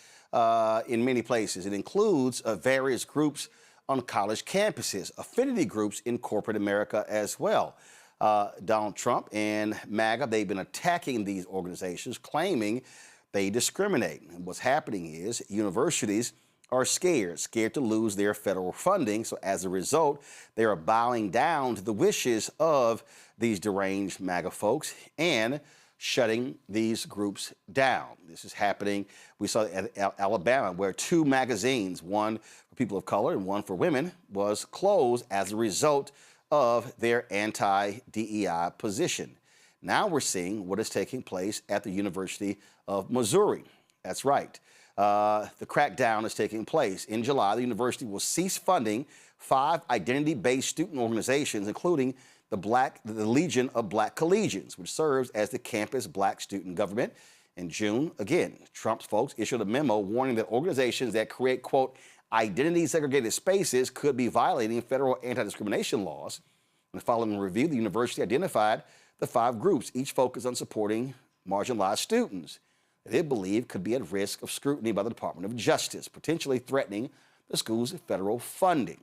in many places. It includes various groups on college campuses, affinity groups in corporate America as well. Donald Trump and MAGA, they've been attacking these organizations, claiming they discriminate. And what's happening is universities are scared to lose their federal funding. So as a result, they are bowing down to the wishes of these deranged MAGA folks and shutting these groups down. This is happening. We saw at Alabama where 2 magazines, one for people of color and one for women, was closed as a result of their anti-DEI position. Now we're seeing what is taking place at the University of Missouri. That's right. The crackdown is taking place. In July, the university will cease funding 5 identity-based student organizations, including the Legion of Black Collegians, which serves as the campus Black student government. In June, again, Trump's folks issued a memo warning that organizations that create, quote, identity segregated spaces could be violating federal anti-discrimination laws. And following a review, the university identified the 5 groups, each focused on supporting marginalized students that they believe could be at risk of scrutiny by the Department of Justice, potentially threatening the school's federal funding.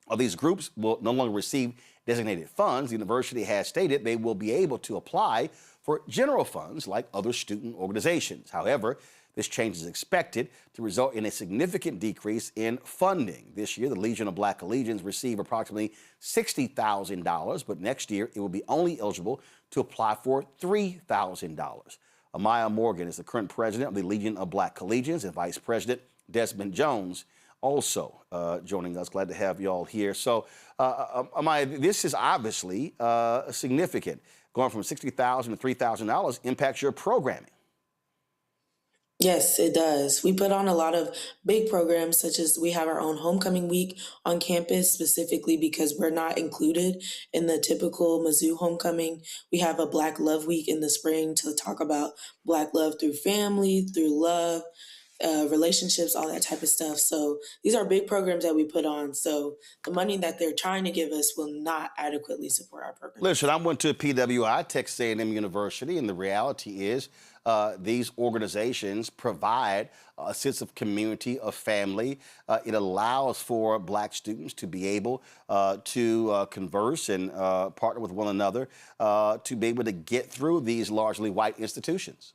While these groups will no longer receive designated funds, the university has stated they will be able to apply for general funds like other student organizations. However, this change is expected to result in a significant decrease in funding. This year, the Legion of Black Collegians receive approximately $60,000, but next year it will be only eligible to apply for $3,000. Amaya Morgan is the current president of the Legion of Black Collegians, and Vice President Desmond Jones also joining us. Glad to have you all here. So, Amaya, this is obviously significant. Going from $60,000 to $3,000 impacts your programming. Yes, it does. We put on a lot of big programs, such as we have our own homecoming week on campus, specifically because we're not included in the typical Mizzou homecoming. We have a Black Love Week in the spring to talk about Black love through family, through love, relationships, all that type of stuff. So these are big programs that we put on. So the money that they're trying to give us will not adequately support our program. Listen, I went to PWI, Texas A&M University, and the reality is these organizations provide a sense of community, of family. It allows for Black students to be able to converse and partner with one another to be able to get through these largely white institutions.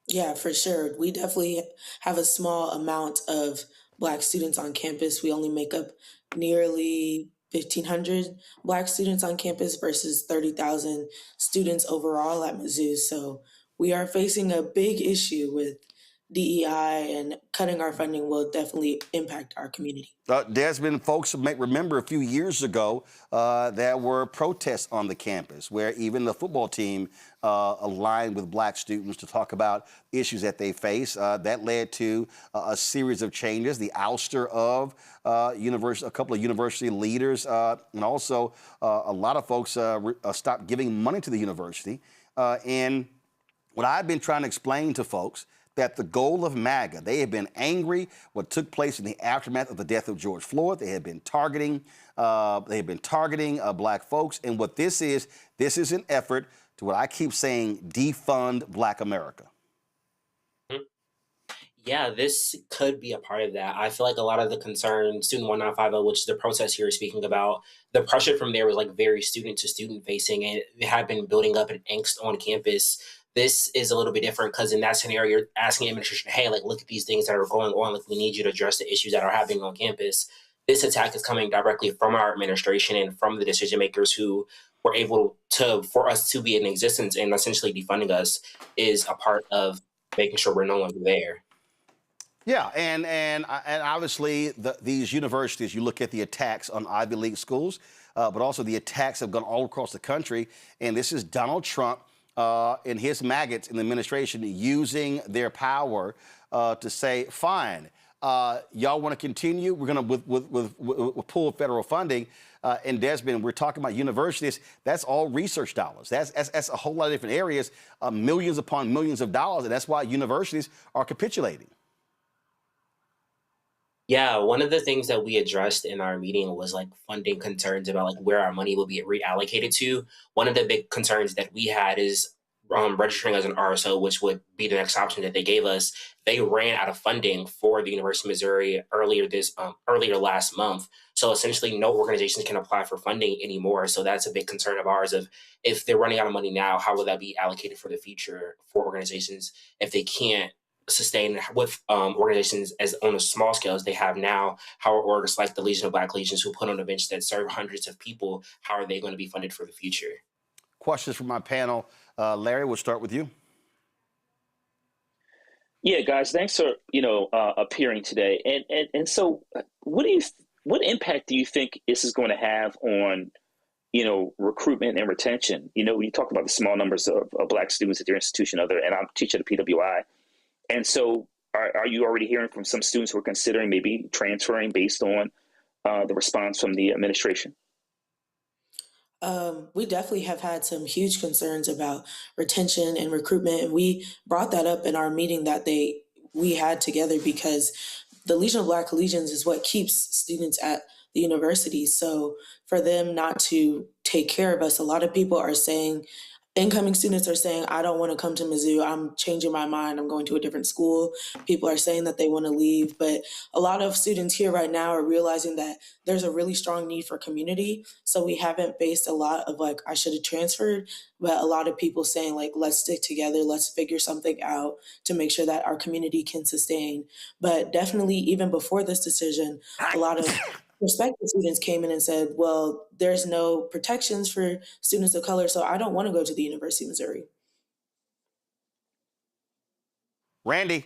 Yeah, for sure. We definitely have a small amount of Black students on campus. We only make up nearly 1,500 Black students on campus versus 30,000 students overall at Mizzou. So we are facing a big issue with DEI, and cutting our funding will definitely impact our community. Desmond, folks may remember a few years ago there were protests on the campus where even the football team aligned with Black students to talk about issues that they face. That led to a series of changes, the ouster of a couple of university leaders, and also a lot of folks stopped giving money to the university. And what I've been trying to explain to folks, that the goal of MAGA, they have been angry what took place in the aftermath of the death of George Floyd. They have been targeting Black folks. And what this is an effort to, what I keep saying, defund Black America. Yeah, this could be a part of that. I feel like a lot of the concern, Student 1950, which is the protest you're speaking about, the pressure from there was like very student to student facing, and it had been building up an angst on campus. This is a little bit different because in that scenario, you're asking administration, hey, like, look at these things that are going on. Like, we need you to address the issues that are happening on campus. This attack is coming directly from our administration and from the decision makers who were able to, for us to be in existence and essentially defunding us, is a part of making sure we're no longer there. Yeah, and obviously these universities, you look at the attacks on Ivy League schools, but also the attacks have gone all across the country. And this is Donald Trump and his maggots in the administration using their power to say, fine, y'all want to continue? We're going to pull federal funding. And Desmond, we're talking about universities. That's all research dollars. That's a whole lot of different areas, millions upon millions of dollars. And that's why universities are capitulating. Yeah, one of the things that we addressed in our meeting was like funding concerns about like where our money will be reallocated to. One of the big concerns that we had is registering as an RSO, which would be the next option that they gave us. They ran out of funding for the University of Missouri earlier last month. So essentially no organizations can apply for funding anymore. So that's a big concern of ours of if they're running out of money now, how will that be allocated for the future for organizations if they can't sustain with organizations as on a small scale as they have now? How are orgs like the Legion of Black Legions who put on events that serve hundreds of people, how are they going to be funded for the future? Questions from my panel. Larry, we'll start with you. Yeah, guys, thanks for appearing today. And so what impact do you think this is going to have on recruitment and retention? You talk about the small numbers of Black students at your institution, and I'm teaching at PWI. And so are you already hearing from some students who are considering maybe transferring based on the response from the administration? We definitely have had some huge concerns about retention and recruitment. And we brought that up in our meeting that we had together because the Legion of Black Collegians is what keeps students at the university. So for them not to take care of us, a lot of people are saying, incoming students are saying, I don't want to come to Mizzou. I'm changing my mind. I'm going to a different school. People are saying that they want to leave. But a lot of students here right now are realizing that there's a really strong need for community. So we haven't faced a lot of like, I should have transferred, but a lot of people saying like, let's stick together. Let's figure something out to make sure that our community can sustain. But definitely even before this decision, a lot of prospective students came in and said, well, there's no protections for students of color, so I don't want to go to the University of Missouri. Randy.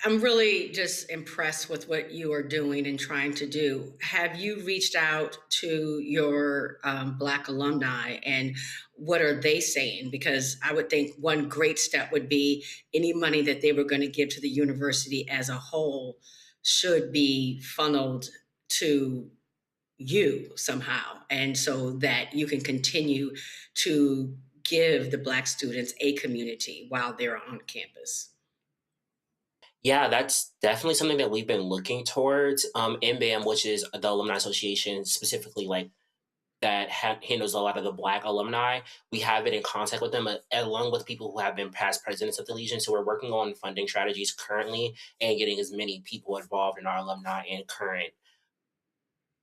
I'm really just impressed with what you are doing and trying to do. Have you reached out to your Black alumni and what are they saying? Because I would think one great step would be any money that they were going to give to the university as a whole should be funneled to you somehow. And so that you can continue to give the Black students a community while they're on campus. Yeah, that's definitely something that we've been looking towards. MBAM, which is the Alumni Association, specifically like that handles a lot of the Black alumni. We have been in contact with them, along with people who have been past presidents of the Legion. So we're working on funding strategies currently and getting as many people involved in our alumni and current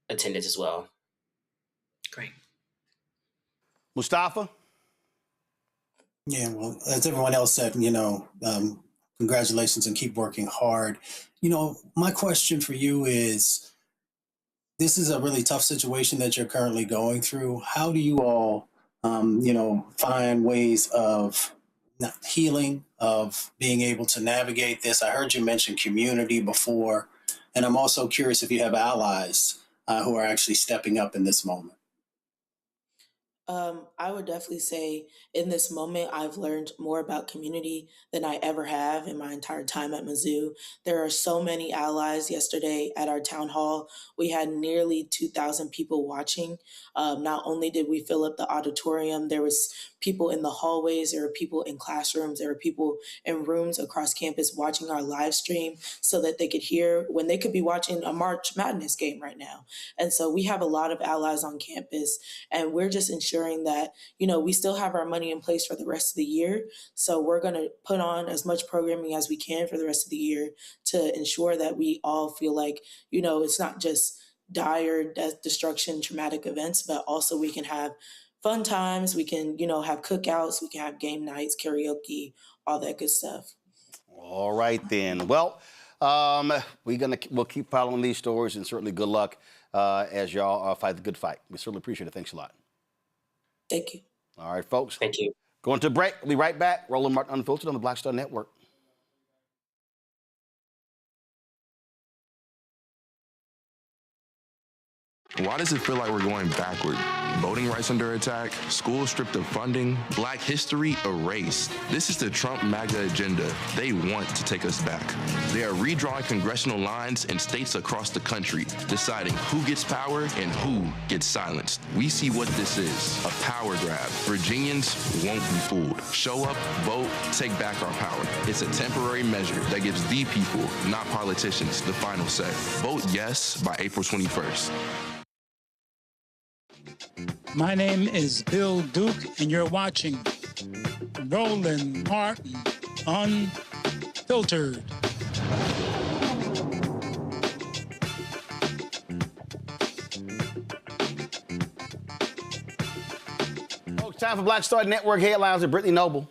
attendance as well. Great. Mustafa? Yeah, well, as everyone else said, congratulations and keep working hard. My question for you is, this is a really tough situation that you're currently going through. How do you all, find ways of healing, of being able to navigate this? I heard you mention community before, and I'm also curious if you have allies who are actually stepping up in this moment. I would definitely say in this moment, I've learned more about community than I ever have in my entire time at Mizzou. There are so many allies. Yesterday at our town hall, we had nearly 2,000 people watching. Not only did we fill up the auditorium, there was people in the hallways, there were people in classrooms, there were people in rooms across campus watching our live stream so that they could hear when they could be watching a March Madness game right now. And so we have a lot of allies on campus, and we're just ensuring that, we still have our money in place for the rest of the year. So we're going to put on as much programming as we can for the rest of the year to ensure that we all feel like, it's not just dire death, destruction, traumatic events, but also we can have fun times. We can, have cookouts, we can have game nights, karaoke, all that good stuff. All right, then. Well, we'll keep following these stories, and certainly good luck as y'all fight the good fight. We certainly appreciate it. Thanks a lot. Thank you. All right, folks. Thank you. Going to break. We'll be right back. Roland Martin Unfiltered on the Black Star Network. Why does it feel like we're going backward? Voting rights under attack, schools stripped of funding, Black history erased. This is the Trump MAGA agenda. They want to take us back. They are redrawing congressional lines in states across the country, deciding who gets power and who gets silenced. We see what this is, a power grab. Virginians won't be fooled. Show up, vote, take back our power. It's a temporary measure that gives the people, not politicians, the final say. Vote yes by April 21st. My name is Bill Duke, and you're watching Roland Martin Unfiltered. Folks, time for Black Star Network headlines with Brittany Noble.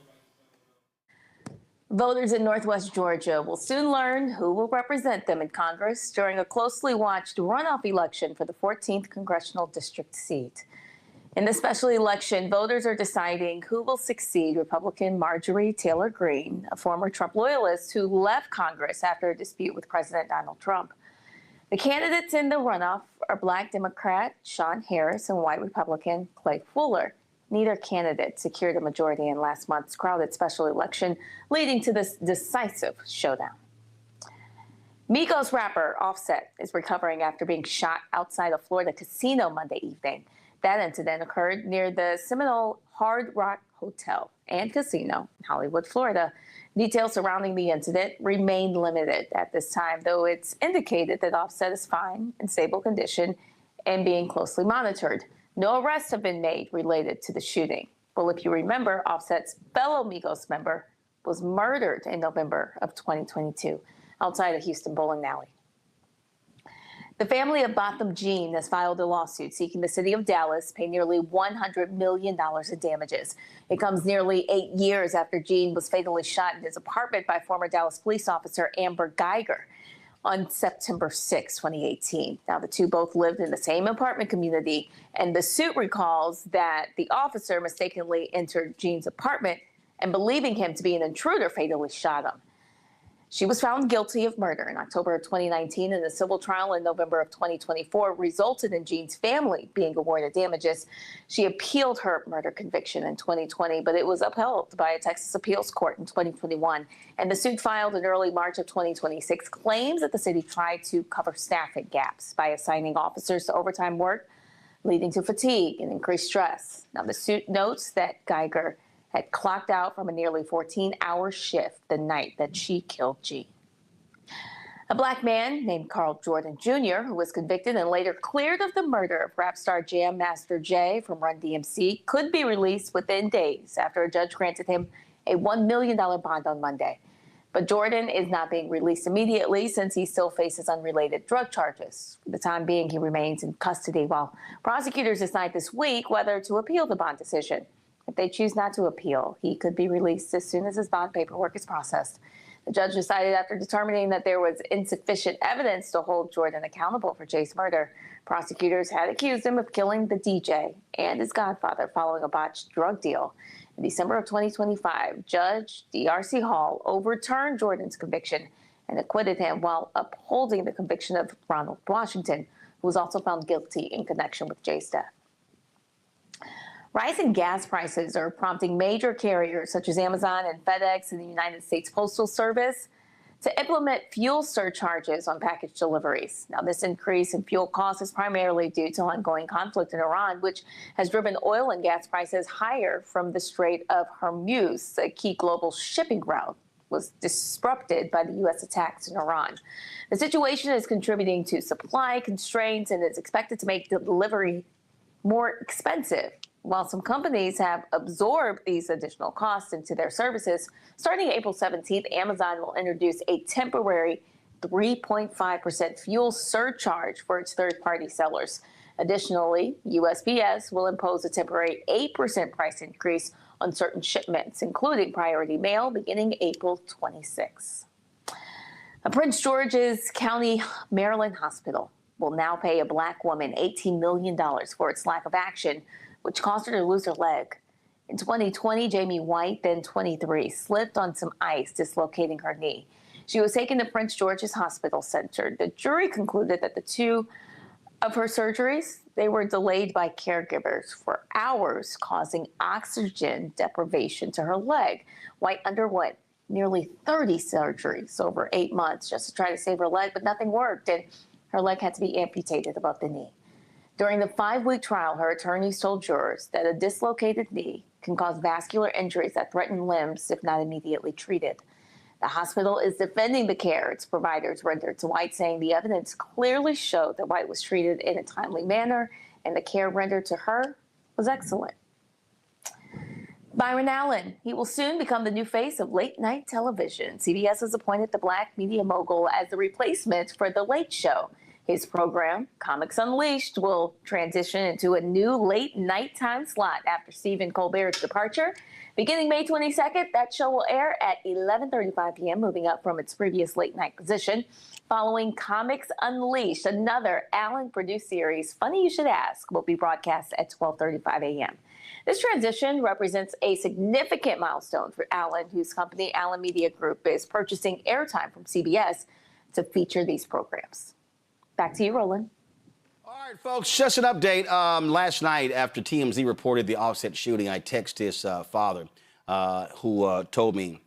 Voters in Northwest Georgia will soon learn who will represent them in Congress during a closely watched runoff election for the 14th congressional district seat. In the special election, voters are deciding who will succeed Republican Marjorie Taylor Greene, a former Trump loyalist who left Congress after a dispute with President Donald Trump. The candidates in the runoff are Black Democrat Sean Harris and white Republican Clay Fuller. Neither candidate secured a majority in last month's crowded special election, leading to this decisive showdown. Migos rapper Offset is recovering after being shot outside a Florida casino Monday evening. That incident occurred near the Seminole Hard Rock Hotel and Casino in Hollywood, Florida. Details surrounding the incident remain limited at this time, though it's indicated that Offset is fine, in stable condition, and being closely monitored. No arrests have been made related to the shooting. Well, if you remember, Offset's fellow Migos member was murdered in November of 2022 outside a Houston bowling alley. The family of Botham Jean has filed a lawsuit seeking the city of Dallas pay nearly $100 million in damages. It comes nearly 8 years after Jean was fatally shot in his apartment by former Dallas police officer Amber Geiger on September 6, 2018. Now, the two both lived in the same apartment community, and the suit recalls that the officer mistakenly entered Jean's apartment and, believing him to be an intruder, fatally shot him. She was found guilty of murder in October of 2019, and the civil trial in November of 2024 resulted in Jean's family being awarded damages. She appealed her murder conviction in 2020, but it was upheld by a Texas appeals court in 2021. And the suit filed in early March of 2026 claims that the city tried to cover staffing gaps by assigning officers to overtime work, leading to fatigue and increased stress. Now, the suit notes that Geiger had clocked out from a nearly 14-hour shift the night that she killed Jean. A black man named Carl Jordan Jr., who was convicted and later cleared of the murder of rap star Jam Master Jay from Run DMC, could be released within days after a judge granted him a $1 million bond on Monday. But Jordan is not being released immediately since he still faces unrelated drug charges. For the time being, he remains in custody while prosecutors decide this week whether to appeal the bond decision. If they choose not to appeal, he could be released as soon as his bond paperwork is processed. The judge decided after determining that there was insufficient evidence to hold Jordan accountable for Jay's murder. Prosecutors had accused him of killing the DJ and his godfather following a botched drug deal. In December of 2025, Judge D.R.C. Hall overturned Jordan's conviction and acquitted him while upholding the conviction of Ronald Washington, who was also found guilty in connection with Jay's death. Rising gas prices are prompting major carriers such as Amazon and FedEx and the United States Postal Service to implement fuel surcharges on package deliveries. Now, this increase in fuel costs is primarily due to ongoing conflict in Iran, which has driven oil and gas prices higher from the Strait of Hormuz, a key global shipping route was disrupted by the U.S. attacks in Iran. The situation is contributing to supply constraints and is expected to make delivery more expensive. While some companies have absorbed these additional costs into their services, starting April 17th, Amazon will introduce a temporary 3.5% fuel surcharge for its third-party sellers. Additionally, USPS will impose a temporary 8% price increase on certain shipments, including priority mail, beginning April 26. A Prince George's County, Maryland hospital will now pay a black woman $18 million for its lack of action, which caused her to lose her leg. In 2020, Jamie White, then 23, slipped on some ice, dislocating her knee. She was taken to Prince George's Hospital Center. The jury concluded that the two of her surgeries, they were delayed by caregivers for hours, causing oxygen deprivation to her leg. White underwent nearly 30 surgeries over 8 months just to try to save her leg, but nothing worked, and her leg had to be amputated above the knee. During the 5-week trial, her attorneys told jurors that a dislocated knee can cause vascular injuries that threaten limbs if not immediately treated. The hospital is defending the care its providers rendered to White, saying the evidence clearly showed that White was treated in a timely manner and the care rendered to her was excellent. Byron Allen, he will soon become the new face of late-night television. CBS has appointed the black media mogul as the replacement for The Late Show. His program, Comics Unleashed, will transition into a new late nighttime slot after Stephen Colbert's departure. Beginning May 22nd, that show will air at 11:35 p.m., moving up from its previous late night position. Following Comics Unleashed, another Allen-produced series, Funny You Should Ask, will be broadcast at 12:35 a.m. This transition represents a significant milestone for Allen, whose company, Allen Media Group, is purchasing airtime from CBS to feature these programs. Back to you, Roland. All right, folks, just an update. Last night, after TMZ reported the Offset shooting, I texted his father, who told me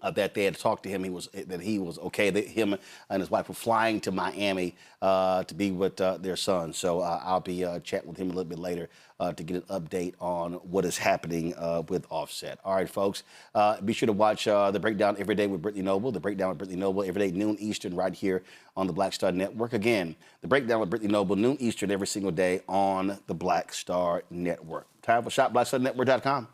that they had talked to him. He was okay. That him and his wife were flying to Miami to be with their son. So I'll be chatting with him a little bit later to get an update on what is happening with Offset. All right, folks. Be sure to watch The Breakdown every day with Brittany Noble. The Breakdown with Brittany Noble every day, noon Eastern, right here on the Black Star Network. Again, The Breakdown with Brittany Noble, noon Eastern every single day on the Black Star Network. Time for shopblackstarnetwork.com.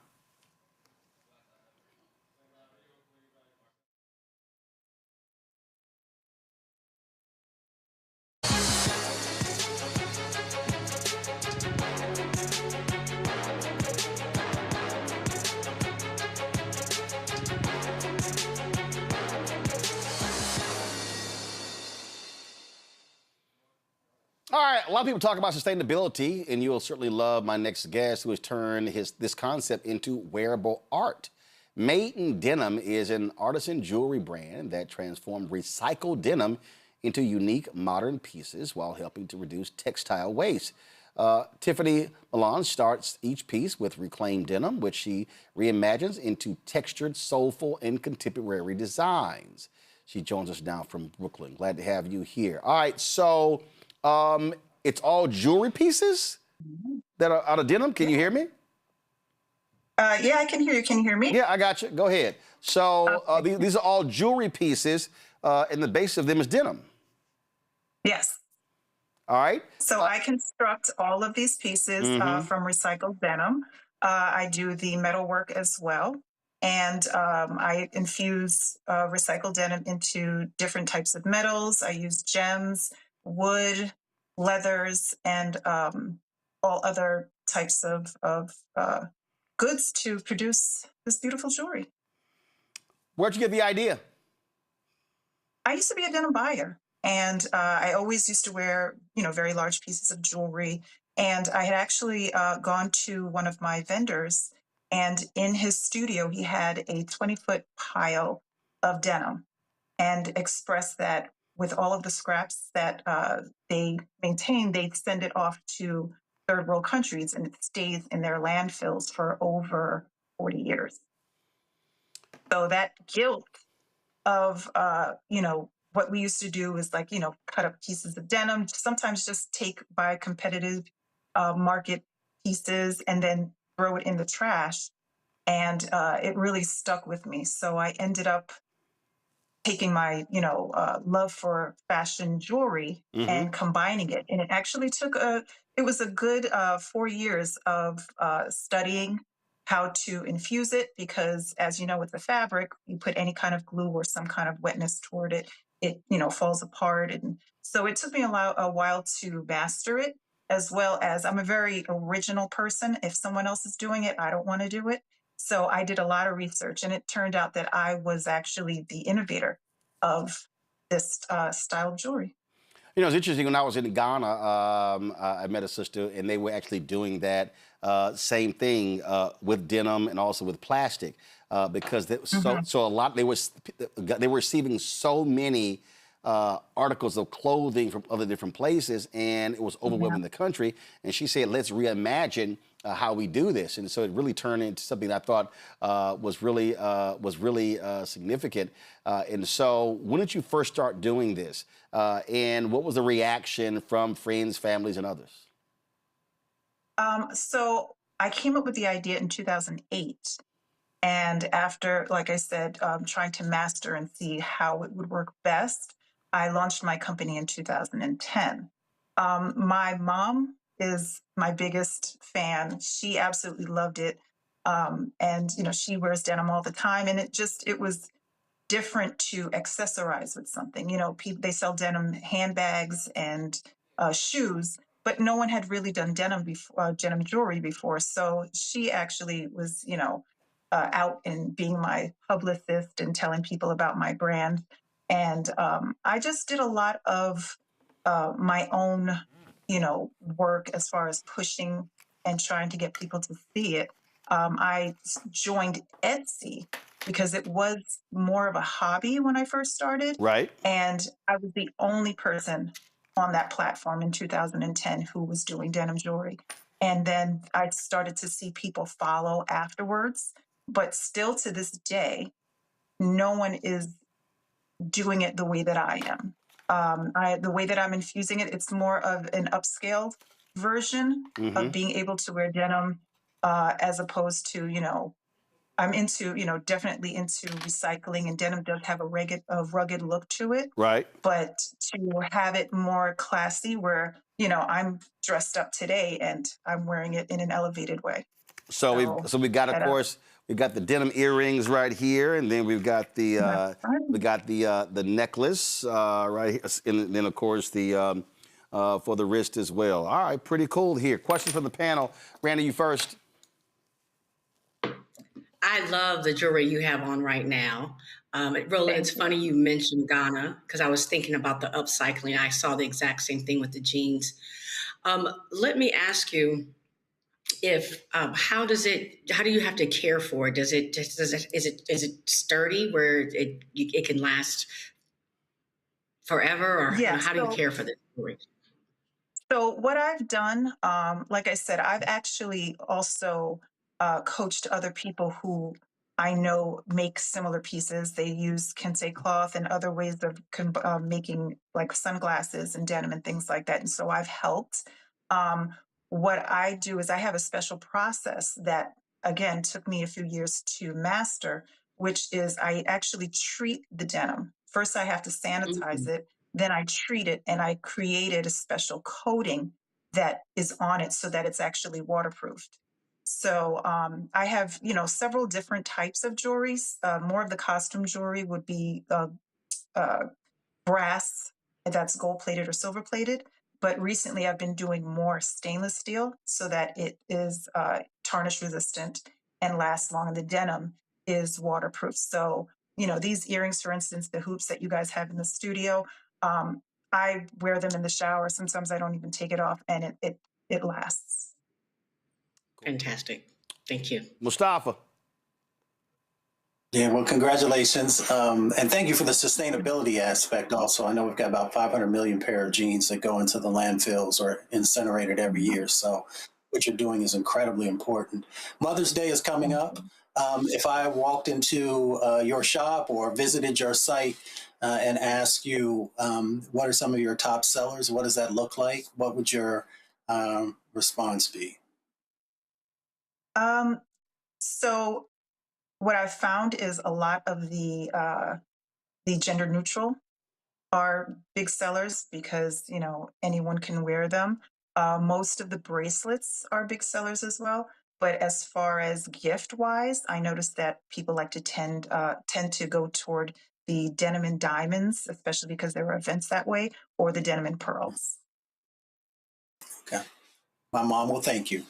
All right, a lot of people talk about sustainability, and you'll certainly love my next guest who has turned this concept into wearable art. Made in Denim is an artisan jewelry brand that transformed recycled denim into unique modern pieces while helping to reduce textile waste. Tiffany Milan starts each piece with reclaimed denim, which she reimagines into textured, soulful, and contemporary designs. She joins us now from Brooklyn. Glad to have you here. All right, so it's all jewelry pieces that are out of denim. Can you hear me? Yeah, I can hear you. Can you hear me? Yeah, I got you. Go ahead. So these are all jewelry pieces, and the base of them is denim. Yes. All right. So I construct all of these pieces from recycled denim. I do the metal work as well. And I infuse recycled denim into different types of metals. I use gems, wood, leathers, and all other types of goods to produce this beautiful jewelry. Where'd you get the idea? I used to be a denim buyer, and I always used to wear, very large pieces of jewelry. And I had actually gone to one of my vendors, and in his studio, he had a 20-foot pile of denim, and expressed that with all of the scraps that they maintain, they send it off to third world countries, and it stays in their landfills for over 40 years. So that guilt of, what we used to do is cut up pieces of denim, sometimes just take by competitive market pieces and then throw it in the trash. And it really stuck with me. So I ended up taking my, love for fashion jewelry and combining it. And it actually it was a good 4 years of studying how to infuse it, because as you know, with the fabric, you put any kind of glue or some kind of wetness toward it, it, falls apart. And so it took me a while to master it, as well as I'm a very original person. If someone else is doing it, I don't want to do it. So I did a lot of research, and it turned out that I was actually the innovator of this style of jewelry. It's interesting. When I was in Ghana, I met a sister, and they were actually doing that same thing with denim and also with plastic, because so a lot they were receiving so many articles of clothing from other different places, and it was overwhelming the country. And she said, "Let's reimagine how we do this." And so it really turned into something that I thought was really significant. And so, when did you first start doing this? And what was the reaction from friends, families, and others? So I came up with the idea in 2008. And after, like I said, trying to master and see how it would work best, I launched my company in 2010. My mom is my biggest fan. She absolutely loved it. And, she wears denim all the time. And it was different to accessorize with something. They sell denim handbags and shoes, but no one had really done denim jewelry before. So she actually was, out and being my publicist and telling people about my brand. And I just did a lot of my own, work as far as pushing and trying to get people to see it. I joined Etsy because it was more of a hobby when I first started. Right. And I was the only person on that platform in 2010 who was doing denim jewelry. And then I started to see people follow afterwards. But still to this day, no one is doing it the way that I am. The way that I'm infusing it, it's more of an upscaled version of being able to wear denim, as opposed to, I'm into, definitely into recycling, and denim does have a rugged look to it. Right. But to have it more classy where, I'm dressed up today and I'm wearing it in an elevated way. So we got, of course, we got the denim earrings right here, and then we've got the the necklace right here, and then of course the for the wrist as well. All right, pretty cool here. Questions from the panel. Randy, you first. I love the jewelry you have on right now. Roland, it's funny you mentioned Ghana, because I was thinking about the upcycling. I saw the exact same thing with the jeans. Let me ask you, how do you have to care for it? Is it sturdy where it can last forever, or how do you care for the jewelry? So what I've done, like I said, I've actually also coached other people who I know make similar pieces. They use kente cloth and other ways of making like sunglasses and denim and things like that. And so I've helped. What I do is I have a special process that, again, took me a few years to master, which is I actually treat the denim. First, I have to sanitize it. Then I treat it, and I created a special coating that is on it so that it's actually waterproofed. So I have, several different types of jewelry. More of the costume jewelry would be brass, that's gold plated or silver plated. But recently I've been doing more stainless steel so that it is tarnish resistant and lasts long. And the denim is waterproof. So, these earrings, for instance, the hoops that you guys have in the studio, I wear them in the shower. Sometimes I don't even take it off, and it lasts. Fantastic. Thank you. Mustafa. Yeah, well, congratulations. And thank you for the sustainability aspect also. I know we've got about 500 million pair of jeans that go into the landfills or incinerated every year. So what you're doing is incredibly important. Mother's Day is coming up. If I walked into your shop or visited your site and asked you, what are some of your top sellers? What does that look like? What would your response be? So what I've found is a lot of the gender neutral are big sellers because, anyone can wear them. Most of the bracelets are big sellers as well. But as far as gift wise, I noticed that people like to tend to go toward the denim and diamonds, especially because there are events that way, or the denim and pearls. Okay. My mom will thank you.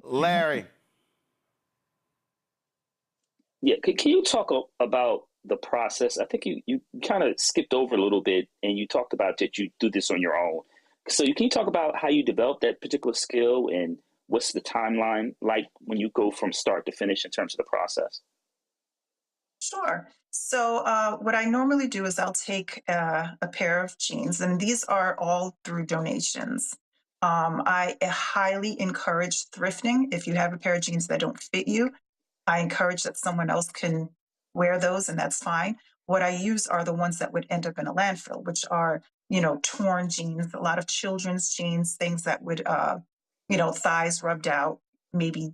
Larry. Yeah, can you talk about the process? I think you kind of skipped over a little bit, and you talked about that you do this on your own. So can you talk about how you developed that particular skill, and what's the timeline like when you go from start to finish in terms of the process? Sure. So what I normally do is I'll take a pair of jeans, and these are all through donations. I highly encourage thrifting. If you have a pair of jeans that don't fit you, I encourage that someone else can wear those, and that's fine. What I use are the ones that would end up in a landfill, which are, torn jeans, a lot of children's jeans, things that would, thighs rubbed out, maybe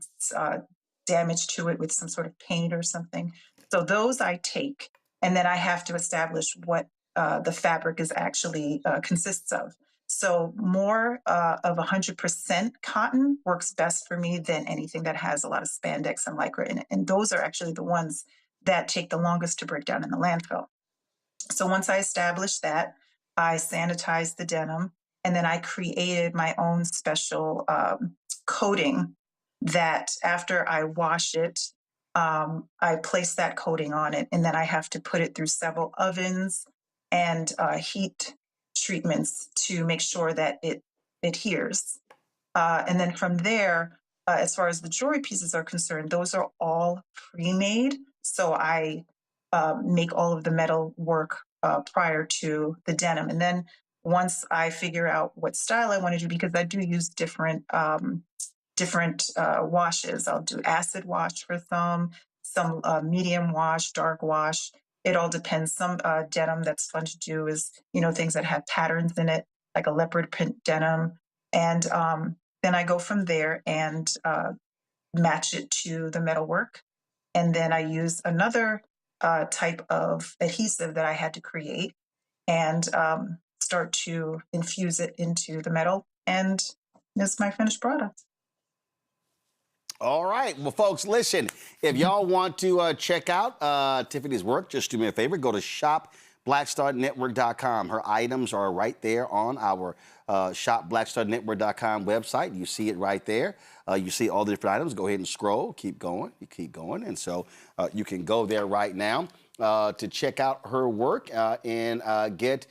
damage to it with some sort of paint or something. So those I take, and then I have to establish what the fabric is actually consists of. So more of 100% cotton works best for me than anything that has a lot of spandex and lycra in it. And those are actually the ones that take the longest to break down in the landfill. So once I established that, I sanitized the denim, and then I created my own special coating that after I wash it, I place that coating on it, and then I have to put it through several ovens and heat treatments to make sure that it adheres. And then from there, as far as the jewelry pieces are concerned, those are all pre-made. So I make all of the metal work prior to the denim. And then once I figure out what style I want to do, because I do use different washes. I'll do acid wash for some some medium wash, dark wash. It all depends. Some denim that's fun to do is, things that have patterns in it, like a leopard print denim. And then I go from there and match it to the metalwork. And then I use another type of adhesive that I had to create and start to infuse it into the metal. And this is my finished product. All right. Well, folks, listen, if y'all want to check out Tiffany's work, just do me a favor. Go to shopblackstarnetwork.com. Her items are right there on our shopblackstarnetwork.com website. You see it right there. You see all the different items. Go ahead and scroll. Keep going. You keep going. And so you can go there right now to check out her work and get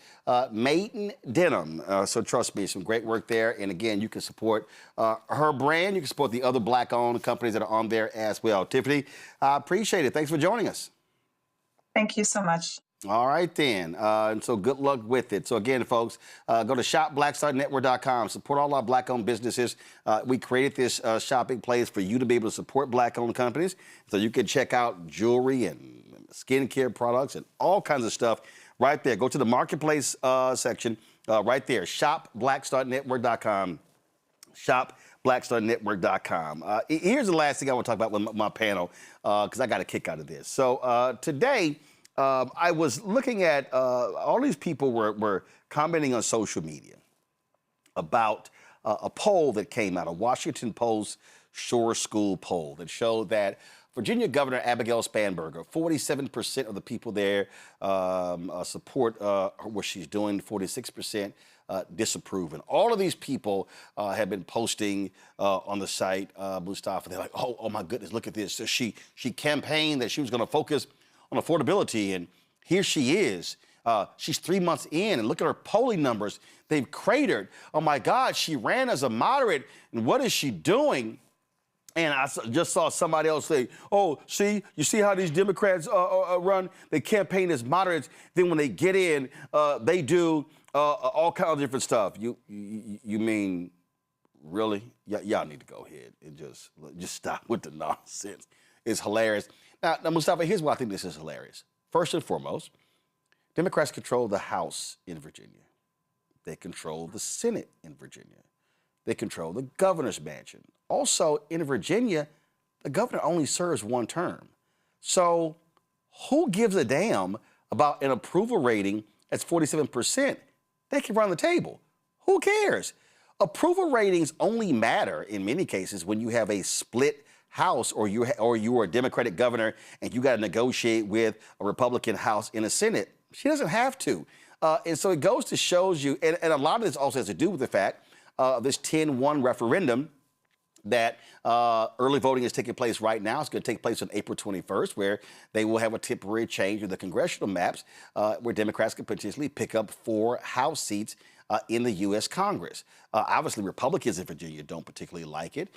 Maiden Denim. So trust me, some great work there. And again, you can support her brand. You can support the other Black-owned companies that are on there as well. Tiffany, I appreciate it. Thanks for joining us. Thank you so much. All right, then. And so good luck with it. So again, folks, go to shopblackstarnetwork.com. Support all our Black-owned businesses. We created this shopping place for you to be able to support Black-owned companies. So you can check out jewelry and skincare products and all kinds of stuff right there. Go to the marketplace section right there, shopblackstarnetwork.com. shopblackstarnetwork.com. Here's the last thing I want to talk about with my panel because I got a kick out of this. So today, I was looking at all these people were commenting on social media about a poll that came out, a Washington Post Shore School poll that showed that Virginia Governor Abigail Spanberger, 47% of the people there support what she's doing, 46% disapprove. And all of these people have been posting on the site, Mustafa. They're like, oh my goodness, look at this. So she campaigned that she was going to focus on affordability, and here she is. She's 3 months in, and look at her polling numbers. They've cratered. Oh my God, she ran as a moderate, and what is she doing? And I just saw somebody else say, oh, see, you see how these Democrats run? They campaign as moderates. Then when they get in, they do all kinds of different stuff. You mean, really? Y'all need to go ahead and just stop with the nonsense. It's hilarious. Now, Mustafa, here's why I think this is hilarious. First and foremost, Democrats control the House in Virginia. They control the Senate in Virginia. They control the governor's mansion. Also, in Virginia, the governor only serves one term. So who gives a damn about an approval rating that's 47%? They can run the table. Who cares? Approval ratings only matter in many cases when you have a split House or you're a Democratic governor and you got to negotiate with a Republican House in a Senate. She doesn't have to. And so it goes to shows you, and a lot of this also has to do with the fact this 10-1 referendum that early voting is taking place right now. It's going to take place on April 21st, where they will have a temporary change of the congressional maps where Democrats can potentially pick up 4 House seats in the U.S. Congress. Obviously, Republicans in Virginia don't particularly like it.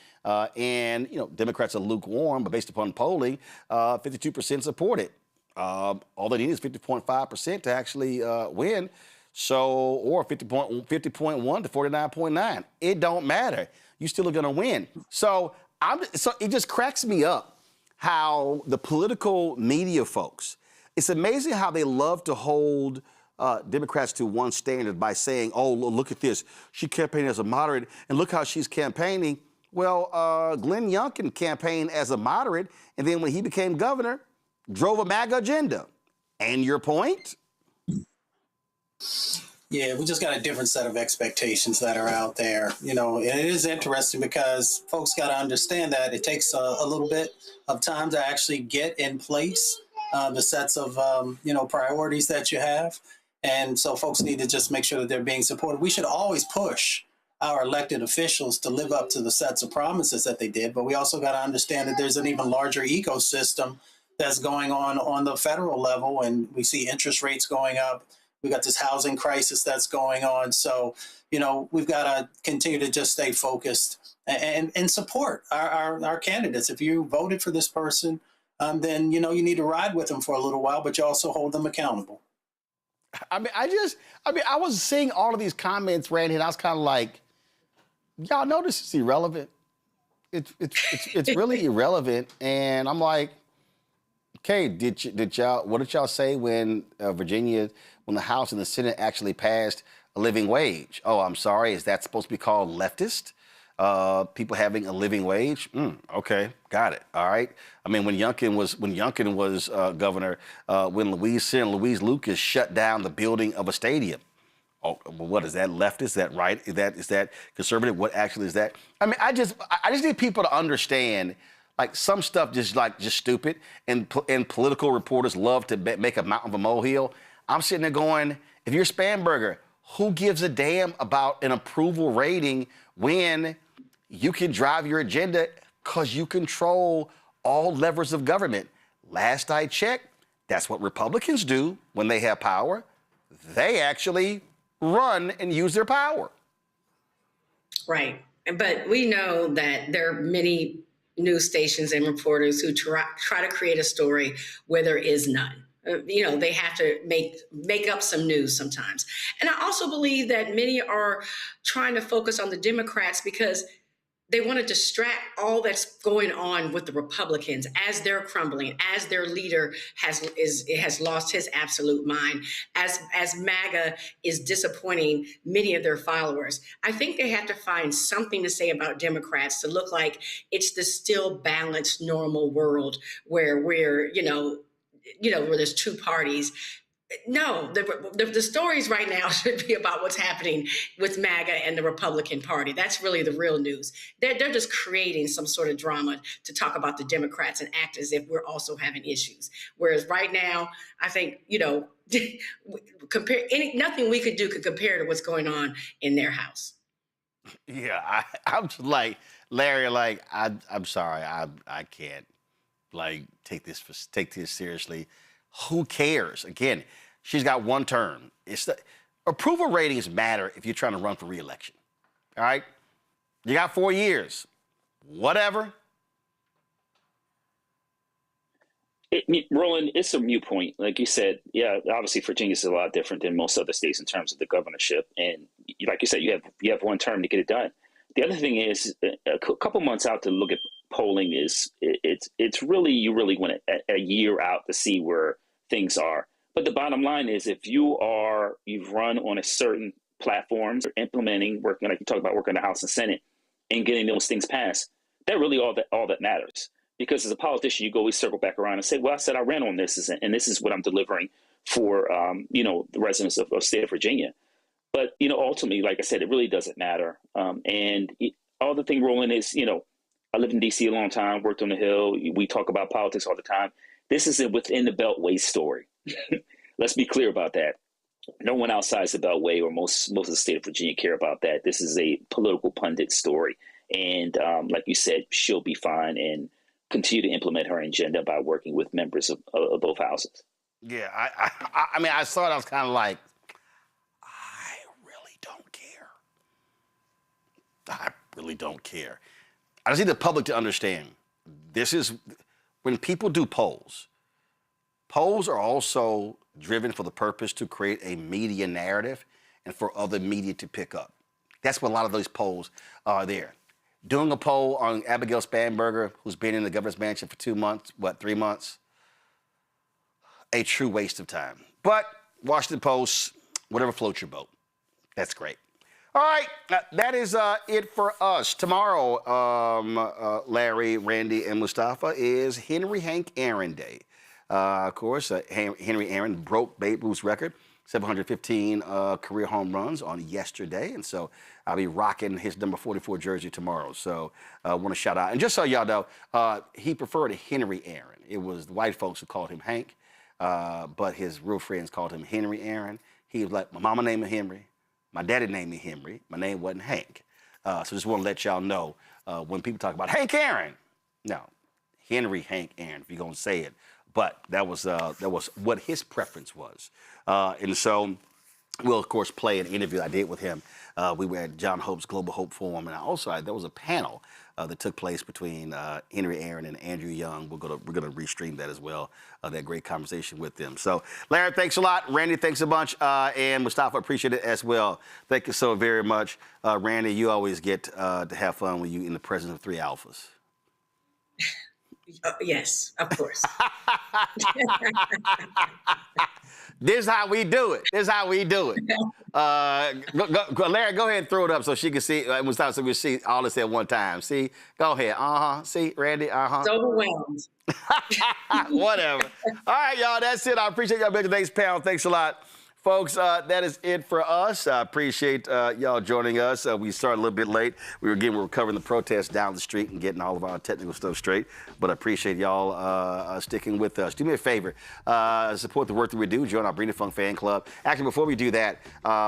And, Democrats are lukewarm, but based upon polling, 52% support it. All they need is 50.5% to actually win. So, or 50.1 to 49.9. It don't matter. You still are going to win. So it just cracks me up how the political media folks, it's amazing how they love to hold Democrats to one standard by saying, oh, look at this. She campaigned as a moderate, and look how she's campaigning. Well, Glenn Youngkin campaigned as a moderate, and then when he became governor, drove a MAGA agenda. And your point? Yeah, we just got a different set of expectations that are out there. And it is interesting because folks got to understand that it takes a little bit of time to actually get in place the sets of, priorities that you have. And so folks need to just make sure that they're being supported. We should always push our elected officials to live up to the sets of promises that they did. But we also got to understand that there's an even larger ecosystem that's going on the federal level. And we see interest rates going up. We got this housing crisis that's going on. So, we've got to continue to just stay focused and support our candidates. If you voted for this person, then, you need to ride with them for a little while, but you also hold them accountable. I was seeing all of these comments, Randy, and I was kind of like, y'all know this is irrelevant. It's really irrelevant. And I'm like, Okay, what did y'all say when when the House and the Senate actually passed a living wage? Oh, I'm sorry, is that supposed to be called leftist? People having a living wage? Okay, got it. All right. I mean, when Youngkin was governor, when Senator Louise Lucas shut down the building of a stadium. Oh, well, what is that? Leftist? Is that right? Is that conservative? What actually is that? I mean, I just need people to understand. Like some stuff just stupid, and political reporters love to make a mountain of a molehill. I'm sitting there going, if you're Spanberger, who gives a damn about an approval rating when you can drive your agenda because you control all levers of government? Last I checked, that's what Republicans do when they have power. They actually run and use their power. Right. But we know that there are many news stations and reporters who try to create a story where there is none. They have to make up some news sometimes. And I also believe that many are trying to focus on the Democrats because they want to distract all that's going on with the Republicans as they're crumbling, as their leader has lost his absolute mind, as MAGA is disappointing many of their followers. I think they have to find something to say about Democrats to look like it's the still balanced, normal world where where there's two parties. No, the stories right now should be about what's happening with MAGA and the Republican Party. That's really the real news. They're just creating some sort of drama to talk about the Democrats and act as if we're also having issues. Whereas right now, I think, nothing we could do could compare to what's going on in their house. Yeah, I'm just like, Larry, like, I'm sorry, I can't, like, take this seriously. Who cares? Again, she's got one term. Approval ratings matter if you're trying to run for re-election. All right? You got 4 years. Whatever. Roland, it's a moot point. Like you said, yeah, obviously Virginia's a lot different than most other states in terms of the governorship. And like you said, you have one term to get it done. The other thing is a couple months out to look at polling it's really, you really want a year out to see where things are. But the bottom line is if you've run on a certain platforms or implementing, working, like you talk about working in the House and Senate and getting those things passed, that really all that matters. Because as a politician, you go always circle back around and say, well, I said I ran on this and this is what I'm delivering for, the residents of state of Virginia. But, ultimately, like I said, it really doesn't matter. All the thing, Roland, is, I lived in D.C. a long time, worked on the Hill. We talk about politics all the time. This is a within the Beltway story. Let's be clear about that. No one outside the Beltway or most of the state of Virginia care about that. This is a political pundit story. And like you said, she'll be fine and continue to implement her agenda by working with members of both houses. Yeah, I mean, I saw it. I was kind of like, I really don't care. I really don't care. I just need the public to understand. This is when people do polls. Polls are also driven for the purpose to create a media narrative and for other media to pick up. That's what a lot of those polls are there. Doing a poll on Abigail Spanberger, who's been in the governor's mansion for 3 months? A true waste of time. But Washington Post, whatever floats your boat. That's great. All right, that is it for us. Tomorrow, Larry, Randy, and Mustafa, is Henry Hank Aaron Day. Of course, Henry Aaron broke Babe Ruth's record, 715 career home runs on yesterday. And so I'll be rocking his number 44 jersey tomorrow. So I want to shout out. And just so y'all know, he preferred Henry Aaron. It was the white folks who called him Hank, but his real friends called him Henry Aaron. He was like, my mama named me Henry. My daddy named me Henry. My name wasn't Hank. So just want to let y'all know when people talk about Hank Aaron, no, Henry Hank Aaron, if you're going to say it. But that was what his preference was. And so we'll, of course, play an interview I did with him. We were at John Hope's Global Hope Forum, and also there was a panel that took place between Henry Aaron and Andrew Young. We're gonna restream that as well. That great conversation with them. So, Larry, thanks a lot. Randy, thanks a bunch, and Mustafa, appreciate it as well. Thank you so very much, Randy. You always get to have fun when you in the presence of three alphas. Yes, of course. This is how we do it. Larry, go ahead and throw it up so she can see. So we see all this at one time. See? Go ahead. See, Randy? So overwhelmed. Whatever. All right, y'all. That's it. I appreciate y'all being today's panel. Thanks a lot. Folks, that is it for us. I appreciate y'all joining us. We started a little bit late. We were covering the protests down the street and getting all of our technical stuff straight. But I appreciate y'all sticking with us. Do me a favor. Support the work that we do. Join our Brittany Funk fan club. Actually, before we do that,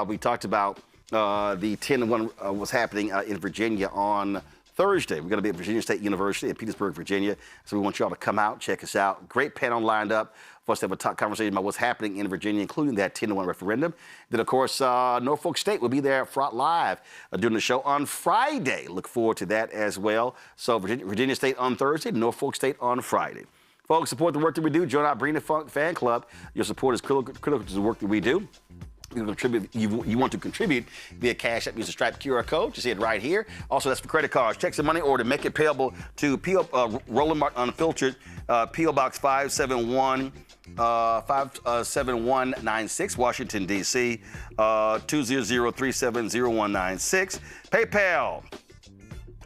we talked about the 10-1 was happening in Virginia on Thursday. We're going to be at Virginia State University in Petersburg, Virginia. So we want y'all to come out, check us out. Great panel lined up for us to have a conversation about what's happening in Virginia, including that 10-1 referendum. Then, of course, Norfolk State will be there at Front Live doing the show on Friday. Look forward to that as well. So Virginia State on Thursday, Norfolk State on Friday. Folks, support the work that we do. Join our Brittany Funk fan club. Your support is critical to the work that we do. You want to contribute via Cash App, use the Stripe QR code. You see it right here. Also, that's for credit cards, checks, and money order. Make it payable to Roland Martin Unfiltered, P.O. Box 57196, Washington, D.C., 200370196. PayPal,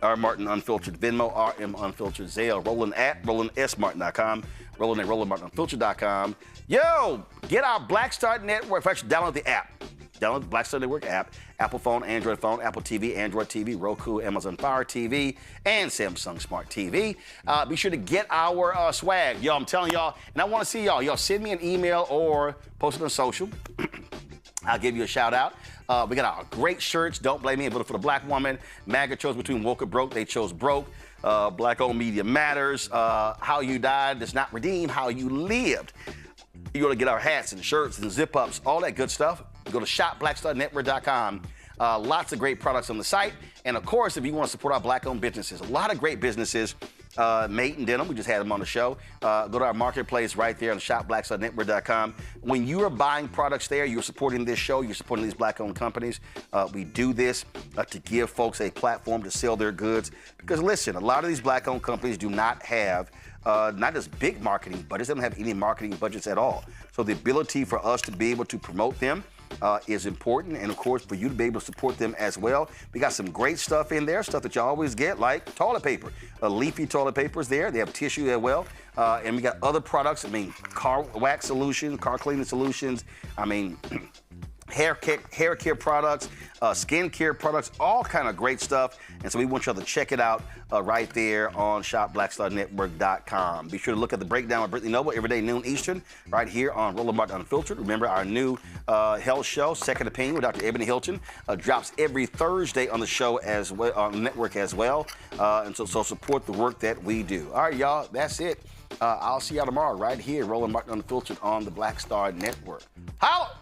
R. Martin Unfiltered, Venmo, RM Unfiltered, Zelle, Roland at RolandSMartin.com, Roland at RolandMartinUnfiltered.com. Yo, get our Black Star Network. Actually, download the app. Download the Black Star Network app. Apple phone, Apple TV, Android TV, Roku, Amazon Fire TV, and Samsung Smart TV. Be sure to get our swag. Yo, I'm telling y'all, and I want to see y'all. Y'all send me an email or post it on social. I'll give you a shout out. We got our great shirts. Don't blame me. I voted for the black woman. MAGA chose between woke or broke. They chose broke. Black-owned media matters. How you died does not redeem how you lived. You go to get our hats and shirts and zip-ups, all that good stuff. Go to shopblackstarnetwork.com. Lots of great products on the site. And, of course, if you want to support our black-owned businesses, a lot of great businesses. Mate and Denim, we just had them on the show. Go to our marketplace right there on shopblackstarnetwork.com. When you are buying products there, you're supporting this show, you're supporting these black-owned companies. We do this to give folks a platform to sell their goods. Because, listen, a lot of these black-owned companies do not have not just big marketing budgets, they don't have any marketing budgets at all. So the ability for us to be able to promote them is important, and of course for you to be able to support them as well. We got some great stuff in there, stuff that you always get, like toilet paper. Leafy toilet paper is there. They have tissue as well, and we got other products. I mean, car wax solutions, car cleaning solutions. I mean, hair care products, skin care products, all kind of great stuff. And so we want y'all to check it out right there on shopblackstarnetwork.com. Be sure to look at the breakdown with Brittany Noble every day, noon Eastern, right here on Roland Martin Unfiltered. Remember, our new health show, Second Opinion with Dr. Ebony Hilton, drops every Thursday on the show as well, on the network as well. And so support the work that we do. All right, y'all, that's it. I'll see y'all tomorrow right here, Roland Martin Unfiltered on the Black Star Network. Holla!